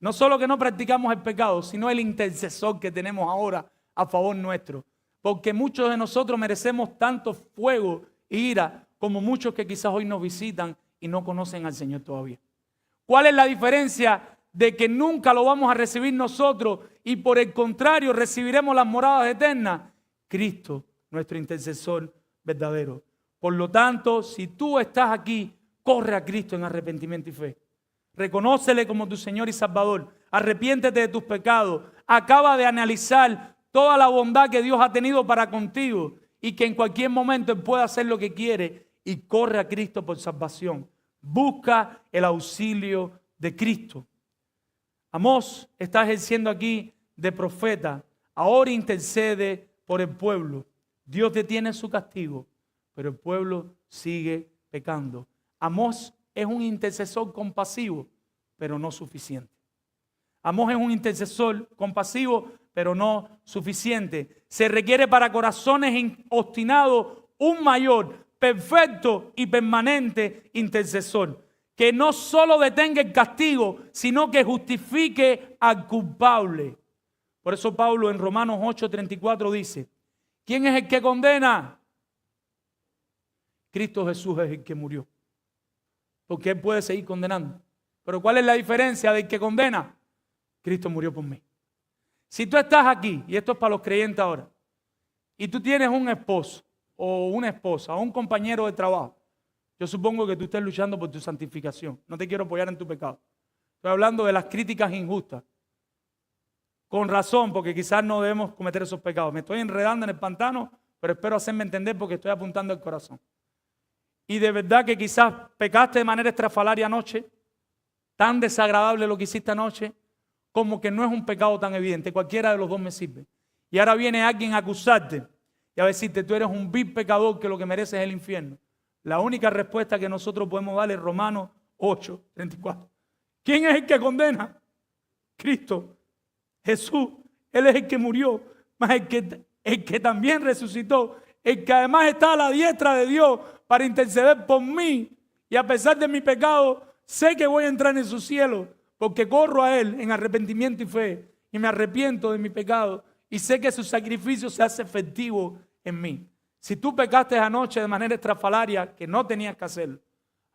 No solo que no practicamos el pecado, sino el intercesor que tenemos ahora a favor nuestro. Porque muchos de nosotros merecemos tanto fuego e ira como muchos que quizás hoy nos visitan y no conocen al Señor todavía. ¿Cuál es la diferencia de que nunca lo vamos a recibir nosotros y por el contrario recibiremos las moradas eternas? Cristo, nuestro intercesor verdadero. Por lo tanto, si tú estás aquí, corre a Cristo en arrepentimiento y fe. Reconócele como tu Señor y Salvador. Arrepiéntete de tus pecados. Acaba de analizar toda la bondad que Dios ha tenido para contigo y que en cualquier momento Él puede hacer lo que quiere y corre a Cristo por salvación. Busca el auxilio de Cristo. Amós está ejerciendo aquí de profeta. Ahora intercede por el pueblo. Dios detiene su castigo, pero el pueblo sigue pecando. Amós es un intercesor compasivo, pero no suficiente. Amós es un intercesor compasivo, pero no suficiente. Se requiere para corazones obstinados un mayor, perfecto y permanente intercesor, que no solo detenga el castigo, sino que justifique al culpable. Por eso Pablo en Romanos 8:34 dice, ¿quién es el que condena? Cristo Jesús es el que murió. Porque Él puede seguir condenando. Pero ¿cuál es la diferencia del que condena? Cristo murió por mí. Si tú estás aquí, y esto es para los creyentes ahora, y tú tienes un esposo, o una esposa, o un compañero de trabajo, yo supongo que tú estés luchando por tu santificación. No te quiero apoyar en tu pecado. Estoy hablando de las críticas injustas. Con razón, porque quizás no debemos cometer esos pecados. Me estoy enredando en el pantano, pero espero hacerme entender porque estoy apuntando al corazón. Y de verdad que quizás pecaste de manera estrafalaria anoche, tan desagradable lo que hiciste anoche, como que no es un pecado tan evidente. Cualquiera de los dos me sirve. Y ahora viene alguien a acusarte y a decirte, tú eres un vil pecador que lo que mereces es el infierno. La única respuesta que nosotros podemos darle es Romanos 8:34. ¿Quién es el que condena? Cristo, Jesús. Él es el que murió, más el que también resucitó, el que además está a la diestra de Dios para interceder por mí. Y a pesar de mi pecado, sé que voy a entrar en su cielo, porque corro a Él en arrepentimiento y fe, y me arrepiento de mi pecado, y sé que su sacrificio se hace efectivo en mí. Si tú pecaste anoche de manera estrafalaria, que no tenías que hacerlo,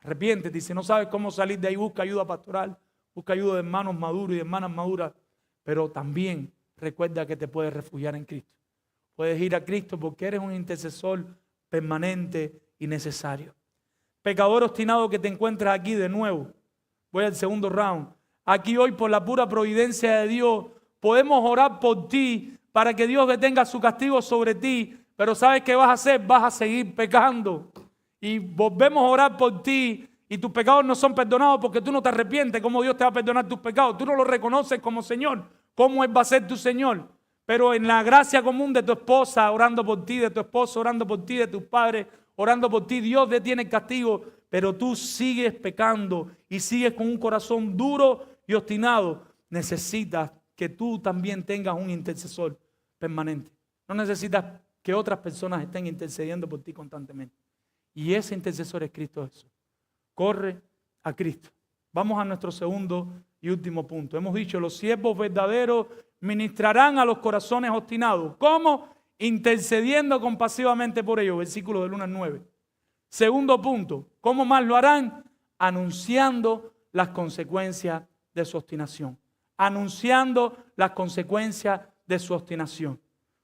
arrepiéntete. Y si no sabes cómo salir de ahí, busca ayuda pastoral, busca ayuda de hermanos maduros y de hermanas maduras, pero también recuerda que te puedes refugiar en Cristo. Puedes ir a Cristo porque eres un intercesor permanente y necesario. Pecador obstinado que te encuentras aquí de nuevo. Voy al segundo round. Aquí hoy, por la pura providencia de Dios, podemos orar por ti para que Dios detenga su castigo sobre ti. Pero ¿sabes qué vas a hacer? Vas a seguir pecando. Y volvemos a orar por ti y tus pecados no son perdonados porque tú no te arrepientes. ¿Cómo Dios te va a perdonar tus pecados? Tú no lo reconoces como Señor. ¿Cómo Él va a ser tu Señor? Pero en la gracia común de tu esposa orando por ti, de tu esposo orando por ti, de tus padres orando por ti, Dios detiene el castigo, pero tú sigues pecando y sigues con un corazón duro y obstinado. Necesitas que tú también tengas un intercesor permanente. No necesitas que otras personas estén intercediendo por ti constantemente. Y ese intercesor es Cristo Jesús. Corre a Cristo. Vamos a nuestro segundo y último punto. Hemos dicho, los siervos verdaderos ministrarán a los corazones obstinados. ¿Cómo? Intercediendo compasivamente por ellos. Versículos del 1 al 9. Segundo punto. ¿Cómo más lo harán? Anunciando las consecuencias de su obstinación. Anunciando las consecuencias de su obstinación.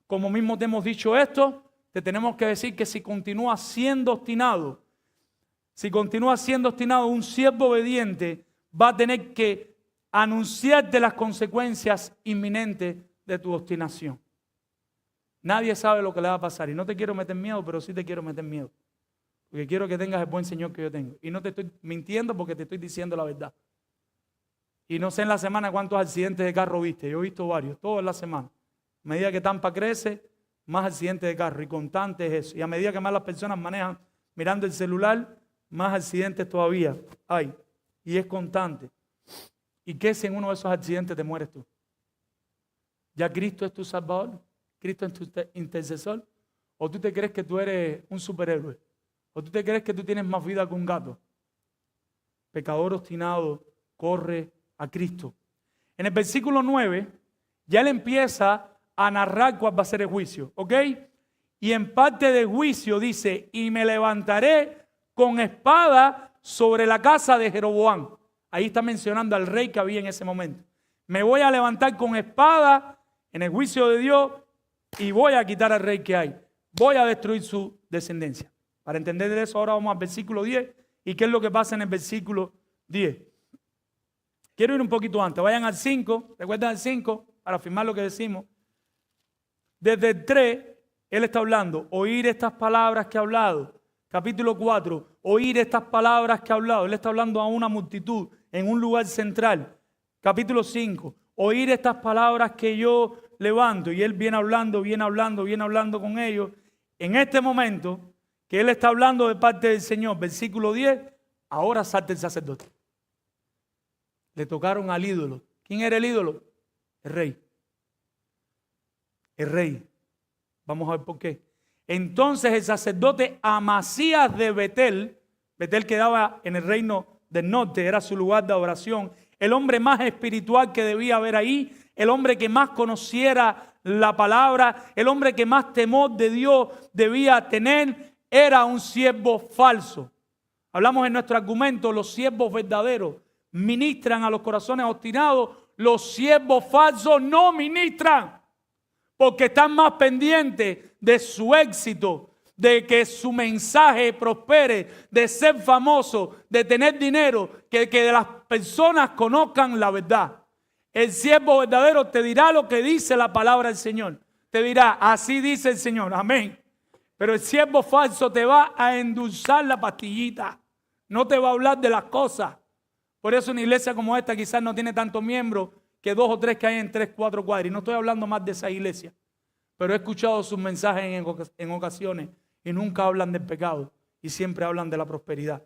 Como mismo te hemos dicho esto, te tenemos que decir que si continúas siendo obstinado, un siervo obediente va a tener que anunciarte las consecuencias inminentes de tu obstinación. Nadie sabe lo que le va a pasar y no te quiero meter miedo, pero sí te quiero meter miedo. Porque quiero que tengas el buen Señor que yo tengo. Y no te estoy mintiendo porque te estoy diciendo la verdad. Y no sé en la semana cuántos accidentes de carro viste. Yo he visto varios, todos en la semana. A medida que Tampa crece, más accidentes de carro y constante es eso. Y a medida que más las personas manejan mirando el celular, más accidentes todavía hay. Y es constante. ¿Y qué si en uno de esos accidentes te mueres tú? ¿Ya Cristo es tu Salvador? ¿Cristo es tu intercesor? ¿O tú te crees que tú eres un superhéroe? ¿O tú te crees que tú tienes más vida que un gato? Pecador obstinado, corre a Cristo. En el versículo 9, ya él empieza a narrar cuál va a ser el juicio, ¿ok? Y en parte del juicio dice, y me levantaré con espada sobre la casa de Jeroboam. Ahí está mencionando al rey que había en ese momento. Me voy a levantar con espada en el juicio de Dios y voy a quitar al rey que hay. Voy a destruir su descendencia. Para entender eso, ahora vamos al versículo 10. ¿Y qué es lo que pasa en el versículo 10? Quiero ir un poquito antes. Vayan al 5. Recuerden el 5 para afirmar lo que decimos. Desde el 3, él está hablando. Oír estas palabras que ha hablado. Capítulo 4. Oír estas palabras que ha hablado. Él está hablando a una multitud en un lugar central. Capítulo 5. Oír estas palabras que yo levanto. Y él viene hablando con ellos. En este momento que él está hablando de parte del Señor, versículo 10, ahora salta el sacerdote. Le tocaron al ídolo. ¿Quién era el ídolo? El rey. El rey. Vamos a ver por qué. Entonces el sacerdote Amasías de Betel, Betel quedaba en el reino del norte, era su lugar de adoración, el hombre más espiritual que debía haber ahí, el hombre que más conociera la palabra, el hombre que más temor de Dios debía tener, era un siervo falso. Hablamos en nuestro argumento, los siervos verdaderos ministran a los corazones obstinados, los siervos falsos no ministran, porque están más pendientes de su éxito, de que su mensaje prospere, de ser famoso, de tener dinero, que las personas conozcan la verdad. El siervo verdadero te dirá lo que dice la palabra del Señor. Te dirá, así dice el Señor, amén. Pero el siervo falso te va a endulzar la pastillita. No te va a hablar de las cosas. Por eso una iglesia como esta quizás no tiene tantos miembros que 2 o 3 que hay en 3, 4 cuadras. Y no estoy hablando más de esa iglesia. Pero he escuchado sus mensajes en ocasiones y nunca hablan del pecado y siempre hablan de la prosperidad.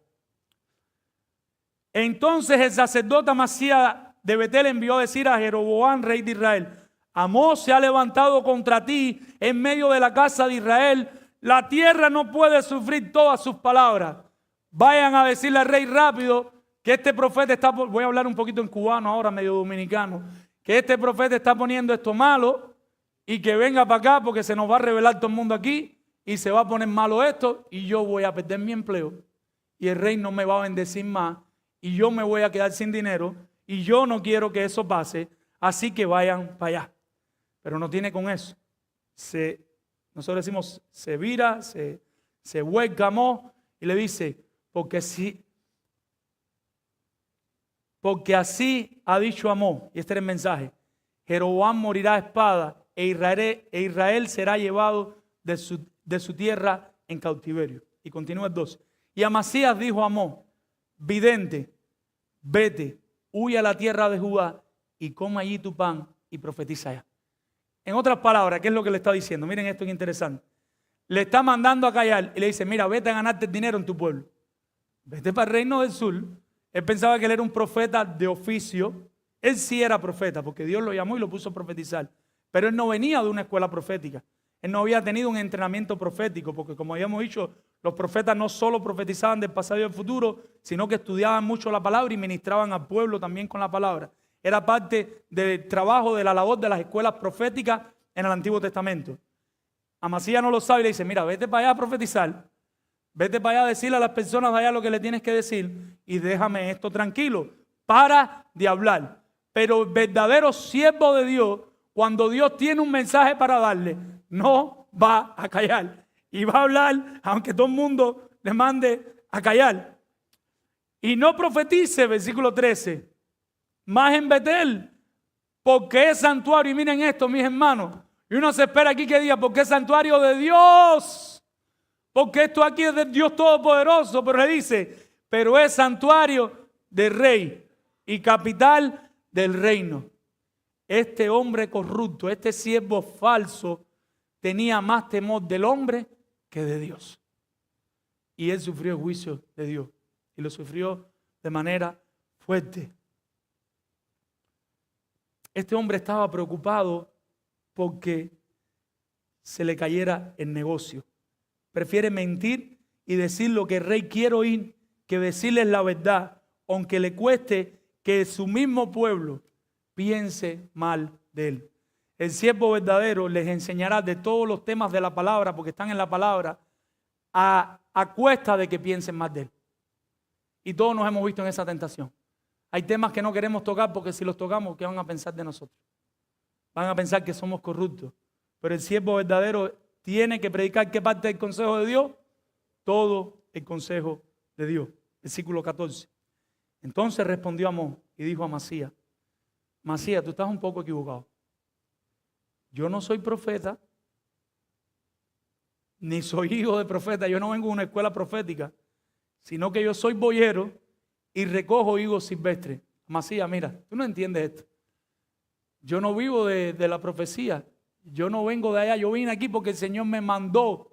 Entonces el sacerdote Amasías de Betel envió a decir a Jeroboam, rey de Israel: Amós se ha levantado contra ti en medio de la casa de Israel. La tierra no puede sufrir todas sus palabras. Vayan a decirle al rey rápido que este profeta está, voy a hablar un poquito en cubano ahora, medio dominicano, que este profeta está poniendo esto malo y que venga para acá porque se nos va a revelar todo el mundo aquí y se va a poner malo esto y yo voy a perder mi empleo y el rey no me va a bendecir más y yo me voy a quedar sin dinero y yo no quiero que eso pase, así que vayan para allá. Pero no tiene con eso. Nosotros decimos, se vira, se vuelca Amós y le dice, porque así ha dicho Amós, y este era el mensaje: Jeroboam morirá a espada e Israel será llevado de su tierra en cautiverio. Y continúa el 12. Y Amasías dijo a Amós, vidente, vete, huye a la tierra de Judá y coma allí tu pan y profetiza allá. En otras palabras, ¿qué es lo que le está diciendo? Miren esto que interesante. Le está mandando a callar y le dice, mira, vete a ganarte el dinero en tu pueblo. Vete para el reino del sur. Él pensaba que él era un profeta de oficio. Él sí era profeta porque Dios lo llamó y lo puso a profetizar. Pero él no venía de una escuela profética. Él no había tenido un entrenamiento profético porque, como habíamos dicho, los profetas no solo profetizaban del pasado y del futuro, sino que estudiaban mucho la palabra y ministraban al pueblo también con la palabra. Era parte del trabajo, de la labor de las escuelas proféticas en el Antiguo Testamento. Amasías no lo sabe y le dice, mira, vete para allá a profetizar. Vete para allá a decirle a las personas de allá lo que le tienes que decir y déjame esto tranquilo. Para de hablar. Pero el verdadero siervo de Dios, cuando Dios tiene un mensaje para darle, no va a callar. Y va a hablar aunque todo el mundo le mande a callar. Y no profetice, versículo 13, más en Betel, porque es santuario. Y miren esto, mis hermanos. Y uno se espera aquí que diga, porque es santuario de Dios. Porque esto aquí es de Dios Todopoderoso. Pero le dice, pero es santuario del rey y capital del reino. Este hombre corrupto, este siervo falso, tenía más temor del hombre que de Dios. Y él sufrió el juicio de Dios. Y lo sufrió de manera fuerte. Este hombre estaba preocupado porque se le cayera el negocio. Prefiere mentir y decir lo que el rey quiere oír que decirles la verdad, aunque le cueste que su mismo pueblo piense mal de él. El siervo verdadero les enseñará de todos los temas de la palabra, porque están en la palabra, a cuesta de que piensen mal de él. Y todos nos hemos visto en esa tentación. Hay temas que no queremos tocar porque si los tocamos, ¿qué van a pensar de nosotros? Van a pensar que somos corruptos. Pero el siervo verdadero tiene que predicar ¿qué parte del consejo de Dios? Todo el consejo de Dios. Versículo 14. Entonces respondió Amós y dijo a Amasías: Amasías, tú estás un poco equivocado. Yo no soy profeta, ni soy hijo de profeta. Yo no vengo de una escuela profética, sino que yo soy boyero y recojo higos silvestres. Amasías, mira, tú no entiendes esto. Yo no vivo de la profecía. Yo no vengo de allá. Yo vine aquí porque el Señor me mandó.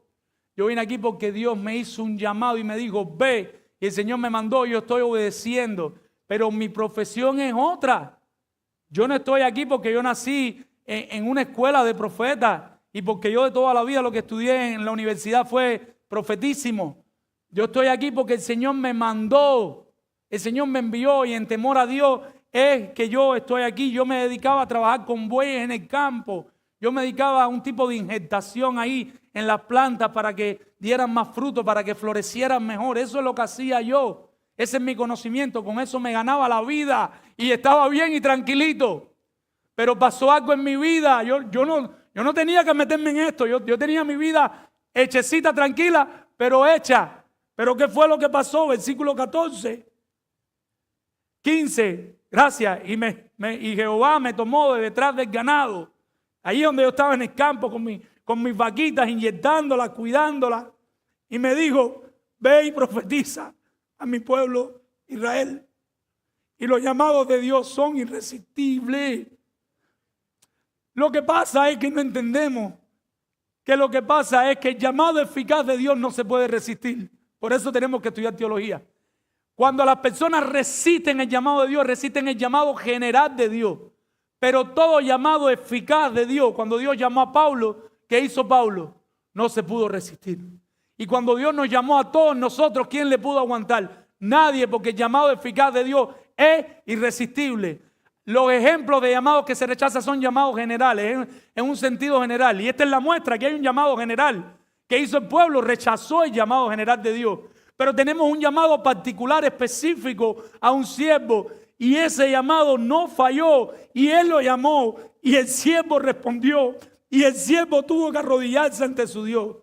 Yo vine aquí porque Dios me hizo un llamado y me dijo, ve. Y el Señor me mandó y yo estoy obedeciendo. Pero mi profesión es otra. Yo no estoy aquí porque yo nací en una escuela de profetas y porque yo de toda la vida lo que estudié en la universidad fue profetísimo. Yo estoy aquí porque el Señor me mandó. El Señor me envió y en temor a Dios es que yo estoy aquí. Yo me dedicaba a trabajar con bueyes en el campo. Yo me dedicaba a un tipo de injertación ahí en las plantas para que dieran más fruto, para que florecieran mejor. Eso es lo que hacía yo. Ese es mi conocimiento. Con eso me ganaba la vida y estaba bien y tranquilito. Pero pasó algo en mi vida. Yo no tenía que meterme en esto. Yo tenía mi vida hechecita, tranquila, pero hecha. Pero ¿qué fue lo que pasó? Versículo 14. 15. Gracias. Y Jehová me tomó de detrás del ganado. Ahí donde yo estaba en el campo con mis vaquitas, inyectándolas, cuidándolas. Y me dijo, ve y profetiza a mi pueblo Israel. Y los llamados de Dios son irresistibles. Lo que pasa es que no entendemos que lo que pasa es que el llamado eficaz de Dios no se puede resistir. Por eso tenemos que estudiar teología. Cuando las personas resisten el llamado de Dios, resisten el llamado general de Dios. Pero todo llamado eficaz de Dios, cuando Dios llamó a Pablo, ¿qué hizo Pablo? No se pudo resistir. Y cuando Dios nos llamó a todos nosotros, ¿quién le pudo aguantar? Nadie, porque el llamado eficaz de Dios es irresistible. Los ejemplos de llamados que se rechazan son llamados generales, en un sentido general. Y esta es la muestra que hay un llamado general que hizo el pueblo, rechazó el llamado general de Dios. Pero tenemos un llamado particular, específico a un siervo. Y ese llamado no falló. Y él lo llamó. Y el siervo respondió. Y el siervo tuvo que arrodillarse ante su Dios.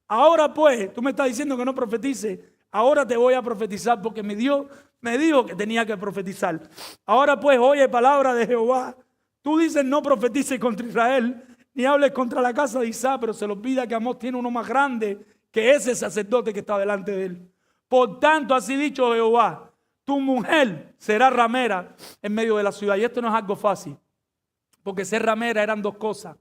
Ahora pues, tú me estás diciendo que no profetice. Ahora te voy a profetizar porque mi Dios me dijo que tenía que profetizar. Ahora pues, oye palabra de Jehová. Tú dices no profetices contra Israel, ni hables contra la casa de Isaac, pero se le olvida que Amós tiene uno más grande que ese sacerdote que está delante de él. Por tanto, así dicho Jehová, tu mujer será ramera en medio de la ciudad. Y esto no es algo fácil, porque ser ramera eran dos cosas.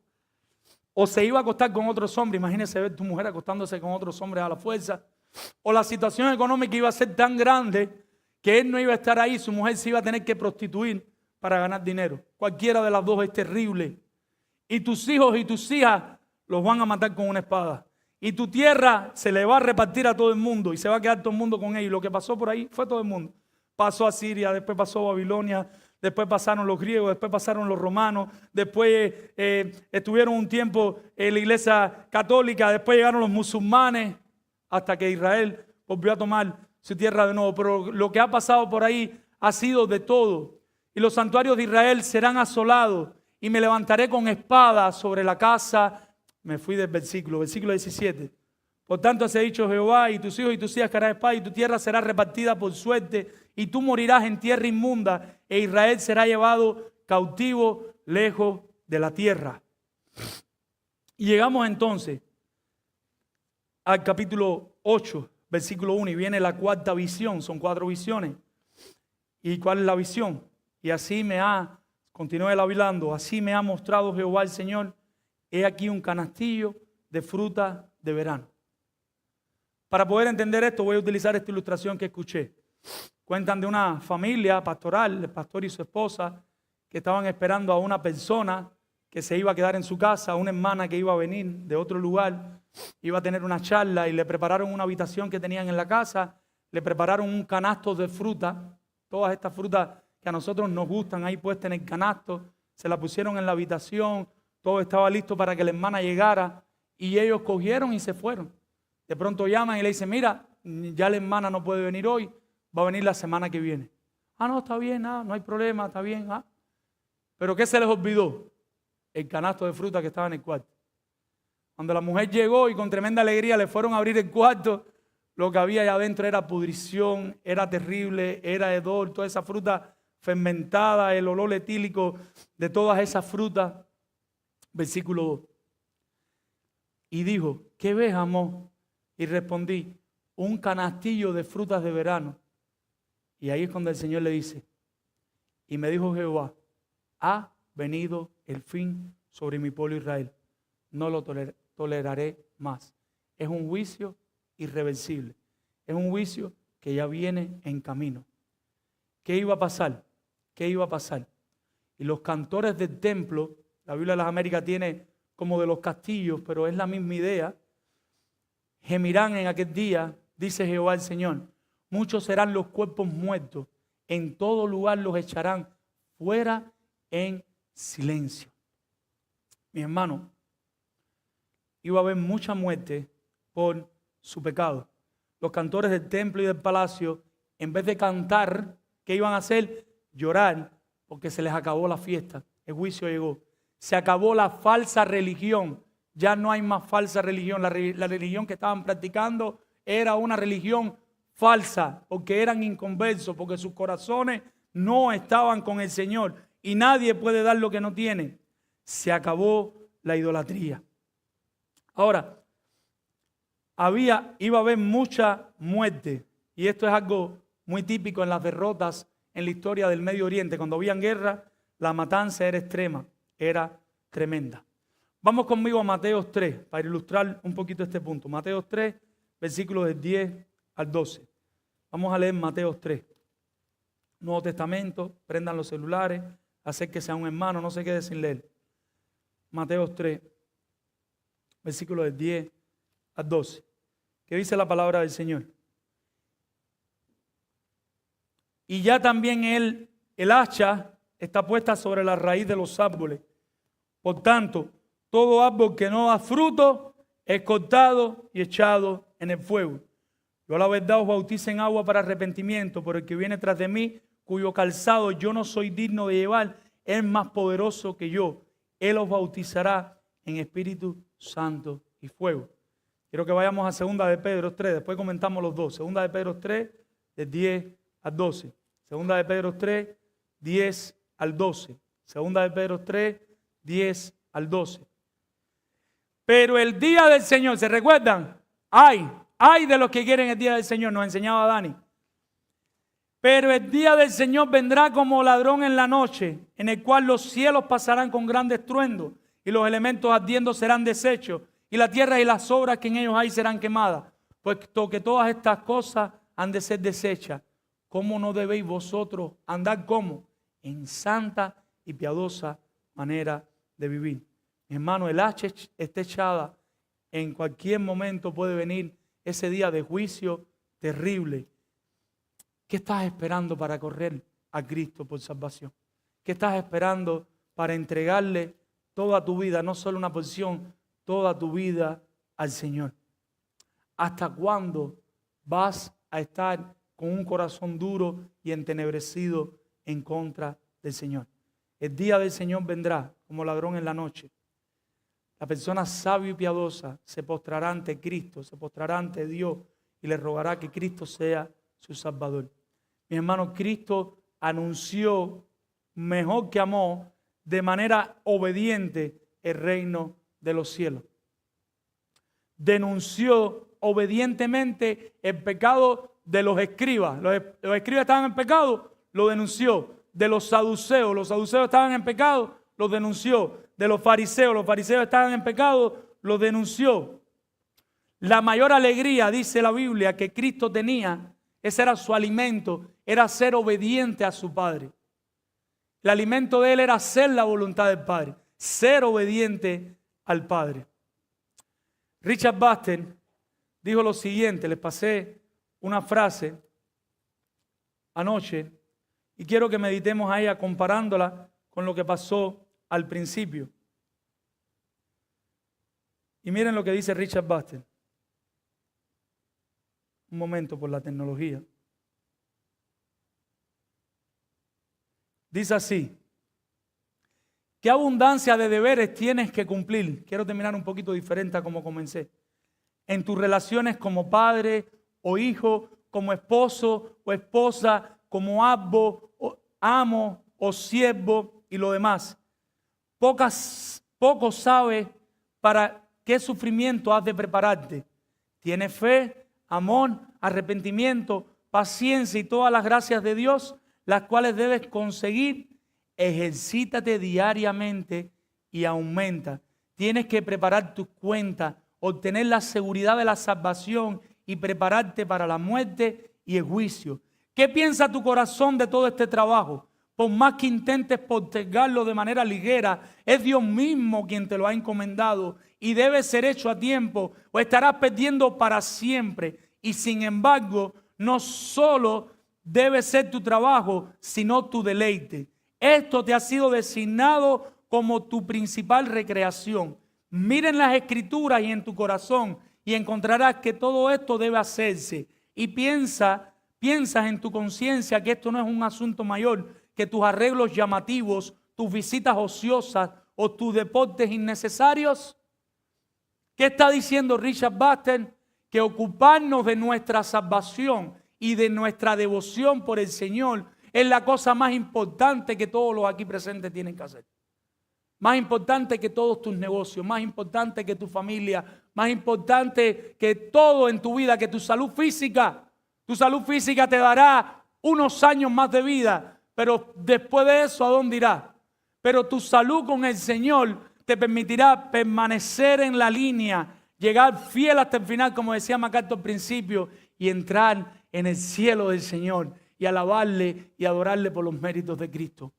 O se iba a acostar con otros hombres, imagínese ver tu mujer acostándose con otros hombres a la fuerza. O la situación económica iba a ser tan grande que él no iba a estar ahí, su mujer se iba a tener que prostituir para ganar dinero. Cualquiera de las dos es terrible. Y tus hijos y tus hijas los van a matar con una espada. Y tu tierra se le va a repartir a todo el mundo y se va a quedar todo el mundo con ellos. Lo que pasó por ahí fue todo el mundo. Pasó a Siria, después pasó a Babilonia, después pasaron los griegos, después pasaron los romanos, después estuvieron un tiempo en la iglesia católica, después llegaron los musulmanes, hasta que Israel volvió a tomar su tierra de nuevo. Pero lo que ha pasado por ahí ha sido de todo. Y los santuarios de Israel serán asolados y me levantaré con espada sobre la casa. Me fui del versículo 17. Por tanto, así ha dicho Jehová, y tus hijos y tus hijas caerán espada, y tu tierra será repartida por suerte, y tú morirás en tierra inmunda, e Israel será llevado cautivo lejos de la tierra. Y llegamos entonces al capítulo 8, versículo 1, y viene la cuarta visión. Son 4 visiones. ¿Y cuál es la visión? Y así continúa él hablando, así me ha mostrado Jehová el Señor. He aquí un canastillo de fruta de verano. Para poder entender esto, voy a utilizar esta ilustración que escuché. Cuentan de una familia pastoral, el pastor y su esposa, que estaban esperando a una persona que se iba a quedar en su casa, una hermana que iba a venir de otro lugar, iba a tener una charla y le prepararon una habitación que tenían en la casa, le prepararon un canasto de fruta, todas estas frutas que a nosotros nos gustan ahí puesta en el canasto. Se la pusieron en la habitación, todo estaba listo para que la hermana llegara y ellos cogieron y se fueron. De pronto llaman y le dicen, mira, ya la hermana no puede venir hoy, va a venir la semana que viene. Ah, no, está bien, no hay problema, está bien. Pero ¿qué se les olvidó? El canasto de fruta que estaba en el cuarto. Cuando la mujer llegó y con tremenda alegría le fueron a abrir el cuarto, lo que había allá adentro era pudrición, era terrible, era hedor, toda esa fruta fermentada, el olor etílico de todas esas frutas. Versículo 2. Y dijo, ¿qué ves, amor? Y respondí, un canastillo de frutas de verano. Y ahí es cuando el Señor le dice, y me dijo Jehová, ha venido el fin sobre mi pueblo Israel. No lo toleraré más. Es un juicio irreversible. Es un juicio que ya viene en camino. ¿Qué iba a pasar? ¿Qué iba a pasar? Y los cantores del templo, la Biblia de las Américas tiene como de los castillos, pero es la misma idea. Gemirán en aquel día, dice Jehová el Señor. Muchos serán los cuerpos muertos. En todo lugar los echarán fuera en silencio. Mi hermano, iba a haber mucha muerte por su pecado. Los cantores del templo y del palacio, en vez de cantar, ¿qué iban a hacer? Llorar, porque se les acabó la fiesta. El juicio llegó. Se acabó la falsa religión. Ya no hay más falsa religión. La religión que estaban practicando era una religión falsa, porque eran inconversos, porque sus corazones no estaban con el Señor. Y nadie puede dar lo que no tiene. Se acabó la idolatría. Ahora, iba a haber mucha muerte. Y esto es algo muy típico en las derrotas en la historia del Medio Oriente. Cuando habían guerra, la matanza era extrema, era tremenda. Vamos conmigo a Mateo 3 para ilustrar un poquito este punto. Mateo 3, versículos del 10 al 12. Vamos a leer Mateo 3. Nuevo Testamento, prendan los celulares, acérquese a un hermano, no se quede sin leer. Mateo 3, versículos del 10 al 12. ¿Qué dice la palabra del Señor? Y ya también el hacha está puesta sobre la raíz de los árboles. Por tanto, todo árbol que no da fruto es cortado y echado en el fuego. Yo a la verdad os bautizo en agua para arrepentimiento, por el que viene tras de mí, cuyo calzado yo no soy digno de llevar, es más poderoso que yo. Él os bautizará en Espíritu Santo y fuego. Quiero que vayamos a 2 de Pedro 3, después comentamos los dos. 2 de Pedro 3, del 10 al 12. 2 de Pedro 3, 10 al 12. 2 de Pedro 3, 10 al 12. Pero el día del Señor, ¿se recuerdan? Ay de los que quieren el día del Señor, nos enseñaba Dani. Pero el día del Señor vendrá como ladrón en la noche, en el cual los cielos pasarán con gran estruendo, y los elementos ardiendo serán deshechos, y la tierra y las obras que en ellos hay serán quemadas. Puesto que todas estas cosas han de ser deshechas, ¿cómo no debéis vosotros andar como? En santa y piadosa manera de vivir. Mi hermano, el hacha está echada. En cualquier momento puede venir ese día de juicio terrible. ¿Qué estás esperando para correr a Cristo por salvación? ¿Qué estás esperando para entregarle toda tu vida, no solo una porción, toda tu vida al Señor? ¿Hasta cuándo vas a estar con un corazón duro y entenebrecido en contra del Señor? El día del Señor vendrá como ladrón en la noche. La persona sabia y piadosa se postrará ante Cristo, se postrará ante Dios y le rogará que Cristo sea su Salvador. Mi hermano, Cristo anunció mejor que amó de manera obediente el reino de los cielos. Denunció obedientemente el pecado de los escribas. Los escribas estaban en pecado, lo denunció. De los saduceos estaban en pecado, lo denunció. De los fariseos estaban en pecado, lo denunció. La mayor alegría, dice la Biblia, que Cristo tenía, ese era su alimento, era ser obediente a su Padre. El alimento de él era hacer la voluntad del Padre, ser obediente al Padre. Richard Baxter dijo lo siguiente, les pasé una frase anoche, Y quiero que meditemos a ella comparándola con lo que pasó al principio. Y miren lo que dice Richard Baxter. Un momento por la tecnología. Dice así: ¿qué abundancia de deberes tienes que cumplir? Quiero terminar un poquito diferente a como comencé. En tus relaciones como padre o hijo, como esposo o esposa, como abo, o amo o siervo y lo demás. Poco sabes para qué sufrimiento has de prepararte. ¿Tienes fe, amor, arrepentimiento, paciencia y todas las gracias de Dios, las cuales debes conseguir? Ejercítate diariamente y aumenta. Tienes que preparar tus cuentas, obtener la seguridad de la salvación y prepararte para la muerte y el juicio. ¿Qué piensa tu corazón de todo este trabajo? Por más que intentes postergarlo de manera ligera, es Dios mismo quien te lo ha encomendado y debe ser hecho a tiempo o estarás perdiendo para siempre. Y sin embargo, no solo debe ser tu trabajo, sino tu deleite. Esto te ha sido designado como tu principal recreación. Miren las Escrituras y en tu corazón y encontrarás que todo esto debe hacerse. Y piensas en tu conciencia que esto no es un asunto mayor que tus arreglos llamativos, tus visitas ociosas o tus deportes innecesarios. ¿Qué está diciendo Richard Baxter? Que ocuparnos de nuestra salvación y de nuestra devoción por el Señor es la cosa más importante que todos los aquí presentes tienen que hacer. Más importante que todos tus negocios, más importante que tu familia, más importante que todo en tu vida, que tu salud física. Tu salud física te dará unos años más de vida, pero después de eso, ¿a dónde irás? Pero tu salud con el Señor te permitirá permanecer en la línea, llegar fiel hasta el final, como decía MacArthur al principio, y entrar en el cielo del Señor y alabarle y adorarle por los méritos de Cristo.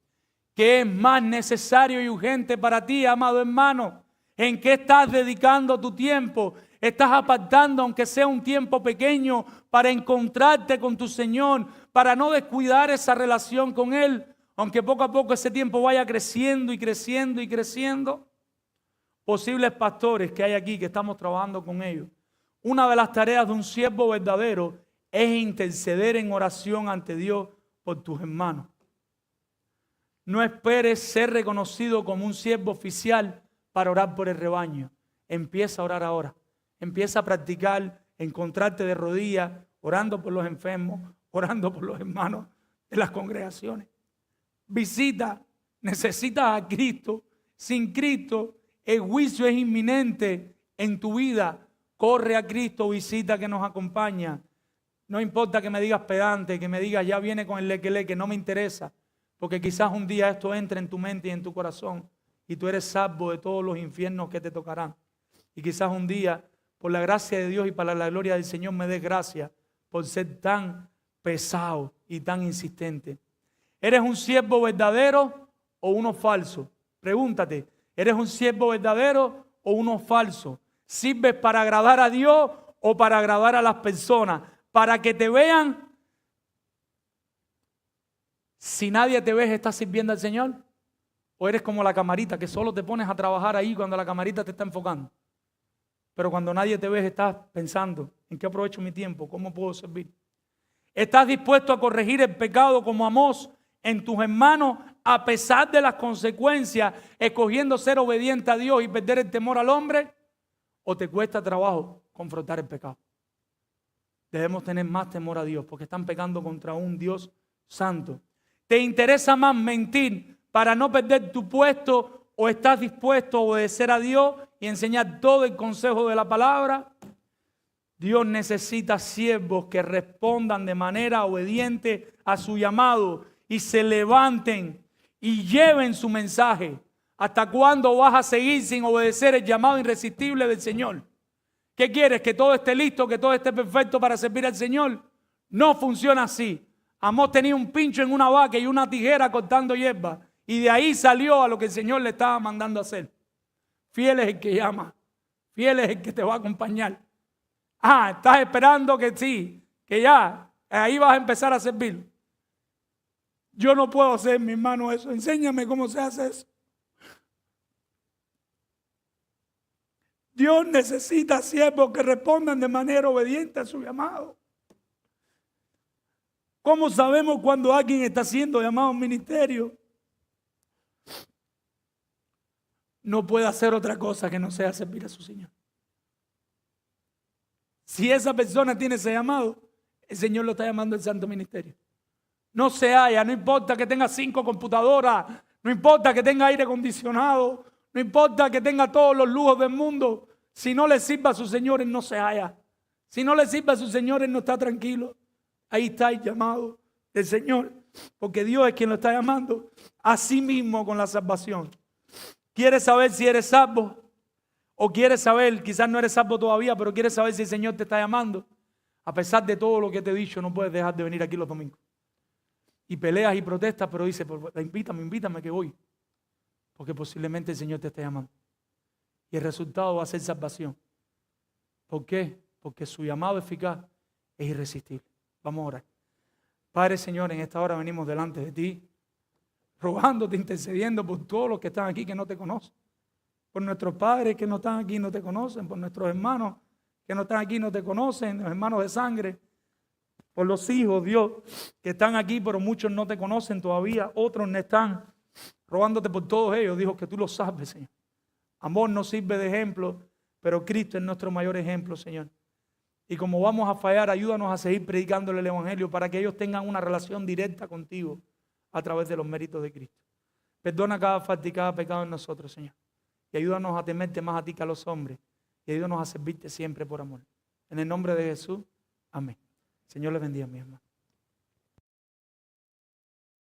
¿Qué es más necesario y urgente para ti, amado hermano? ¿En qué estás dedicando tu tiempo? ¿Estás apartando, aunque sea un tiempo pequeño, para encontrarte con tu Señor, para no descuidar esa relación con Él, aunque poco a poco ese tiempo vaya creciendo y creciendo y creciendo? Posibles pastores que hay aquí, que estamos trabajando con ellos. Una de las tareas de un siervo verdadero es interceder en oración ante Dios por tus hermanos. No esperes ser reconocido como un siervo oficial para orar por el rebaño. Empieza a orar ahora. Empieza a practicar, encontrarte de rodillas, orando por los enfermos, orando por los hermanos de las congregaciones. Visita, necesitas a Cristo. Sin Cristo, el juicio es inminente en tu vida. Corre a Cristo, visita que nos acompaña. No importa que me digas pedante, que me digas ya viene con el lequelé, que no me interesa. Porque quizás un día esto entre en tu mente y en tu corazón y tú eres salvo de todos los infiernos que te tocarán. Y quizás un día, por la gracia de Dios y para la gloria del Señor, me des gracia por ser tan pesado y tan insistente. ¿Eres un siervo verdadero o uno falso? Pregúntate, ¿eres un siervo verdadero o uno falso? ¿Sirves para agradar a Dios o para agradar a las personas? Para que te vean. Si nadie te ve, ¿estás sirviendo al Señor? ¿O eres como la camarita que solo te pones a trabajar ahí cuando la camarita te está enfocando? Pero cuando nadie te ve, estás pensando, ¿en qué aprovecho mi tiempo? ¿Cómo puedo servir? ¿Estás dispuesto a corregir el pecado como Amós en tus hermanos a pesar de las consecuencias, escogiendo ser obediente a Dios y perder el temor al hombre? ¿O te cuesta trabajo confrontar el pecado? Debemos tener más temor a Dios porque están pecando contra un Dios santo. ¿Te interesa más mentir para no perder tu puesto o estás dispuesto a obedecer a Dios y enseñar todo el consejo de la palabra? Dios necesita siervos que respondan de manera obediente a su llamado y se levanten y lleven su mensaje. ¿Hasta cuándo vas a seguir sin obedecer el llamado irresistible del Señor? ¿Qué quieres? ¿Que todo esté listo, que todo esté perfecto para servir al Señor? No funciona así. Amós tenía un pincho en una vaca y una tijera cortando hierba. Y de ahí salió a lo que el Señor le estaba mandando a hacer. Fiel es el que llama. Fiel es el que te va a acompañar. Estás esperando que sí, que ya, ahí vas a empezar a servir. Yo no puedo hacer, mi hermano, eso. Enséñame cómo se hace eso. Dios necesita siervos que respondan de manera obediente a su llamado. ¿Cómo sabemos cuando alguien está siendo llamado a un ministerio? No puede hacer otra cosa que no sea servir a su Señor. Si esa persona tiene ese llamado, el Señor lo está llamando al santo ministerio. No se halla, no importa que tenga 5 computadoras, no importa que tenga aire acondicionado, no importa que tenga todos los lujos del mundo. Si no le sirva a sus señores, no se halla. Si no le sirve a sus señores, no está tranquilo. Ahí está el llamado del Señor, porque Dios es quien lo está llamando a sí mismo con la salvación. ¿Quieres saber si eres salvo? O quieres saber, quizás no eres salvo todavía, pero quieres saber si el Señor te está llamando. A pesar de todo lo que te he dicho, no puedes dejar de venir aquí los domingos. Y peleas y protestas, pero dices, invítame que voy. Porque posiblemente el Señor te esté llamando. Y el resultado va a ser salvación. ¿Por qué? Porque su llamado eficaz es irresistible. Vamos a orar. Padre, Señor, en esta hora venimos delante de ti, rogándote, intercediendo por todos los que están aquí que no te conocen. Por nuestros padres que no están aquí y no te conocen. Por nuestros hermanos que no están aquí y no te conocen. Los hermanos de sangre. Por los hijos, Dios, que están aquí, pero muchos no te conocen todavía. Otros no están. Rogándote por todos ellos, dijo que tú los salves, Señor. Amor nos sirve de ejemplo, pero Cristo es nuestro mayor ejemplo, Señor. Y como vamos a fallar, ayúdanos a seguir predicándole el Evangelio para que ellos tengan una relación directa contigo a través de los méritos de Cristo. Perdona cada falta y cada pecado en nosotros, Señor. Y ayúdanos a temerte más a ti que a los hombres. Y ayúdanos a servirte siempre por amor. En el nombre de Jesús, amén. Señor les bendiga, mi hermano.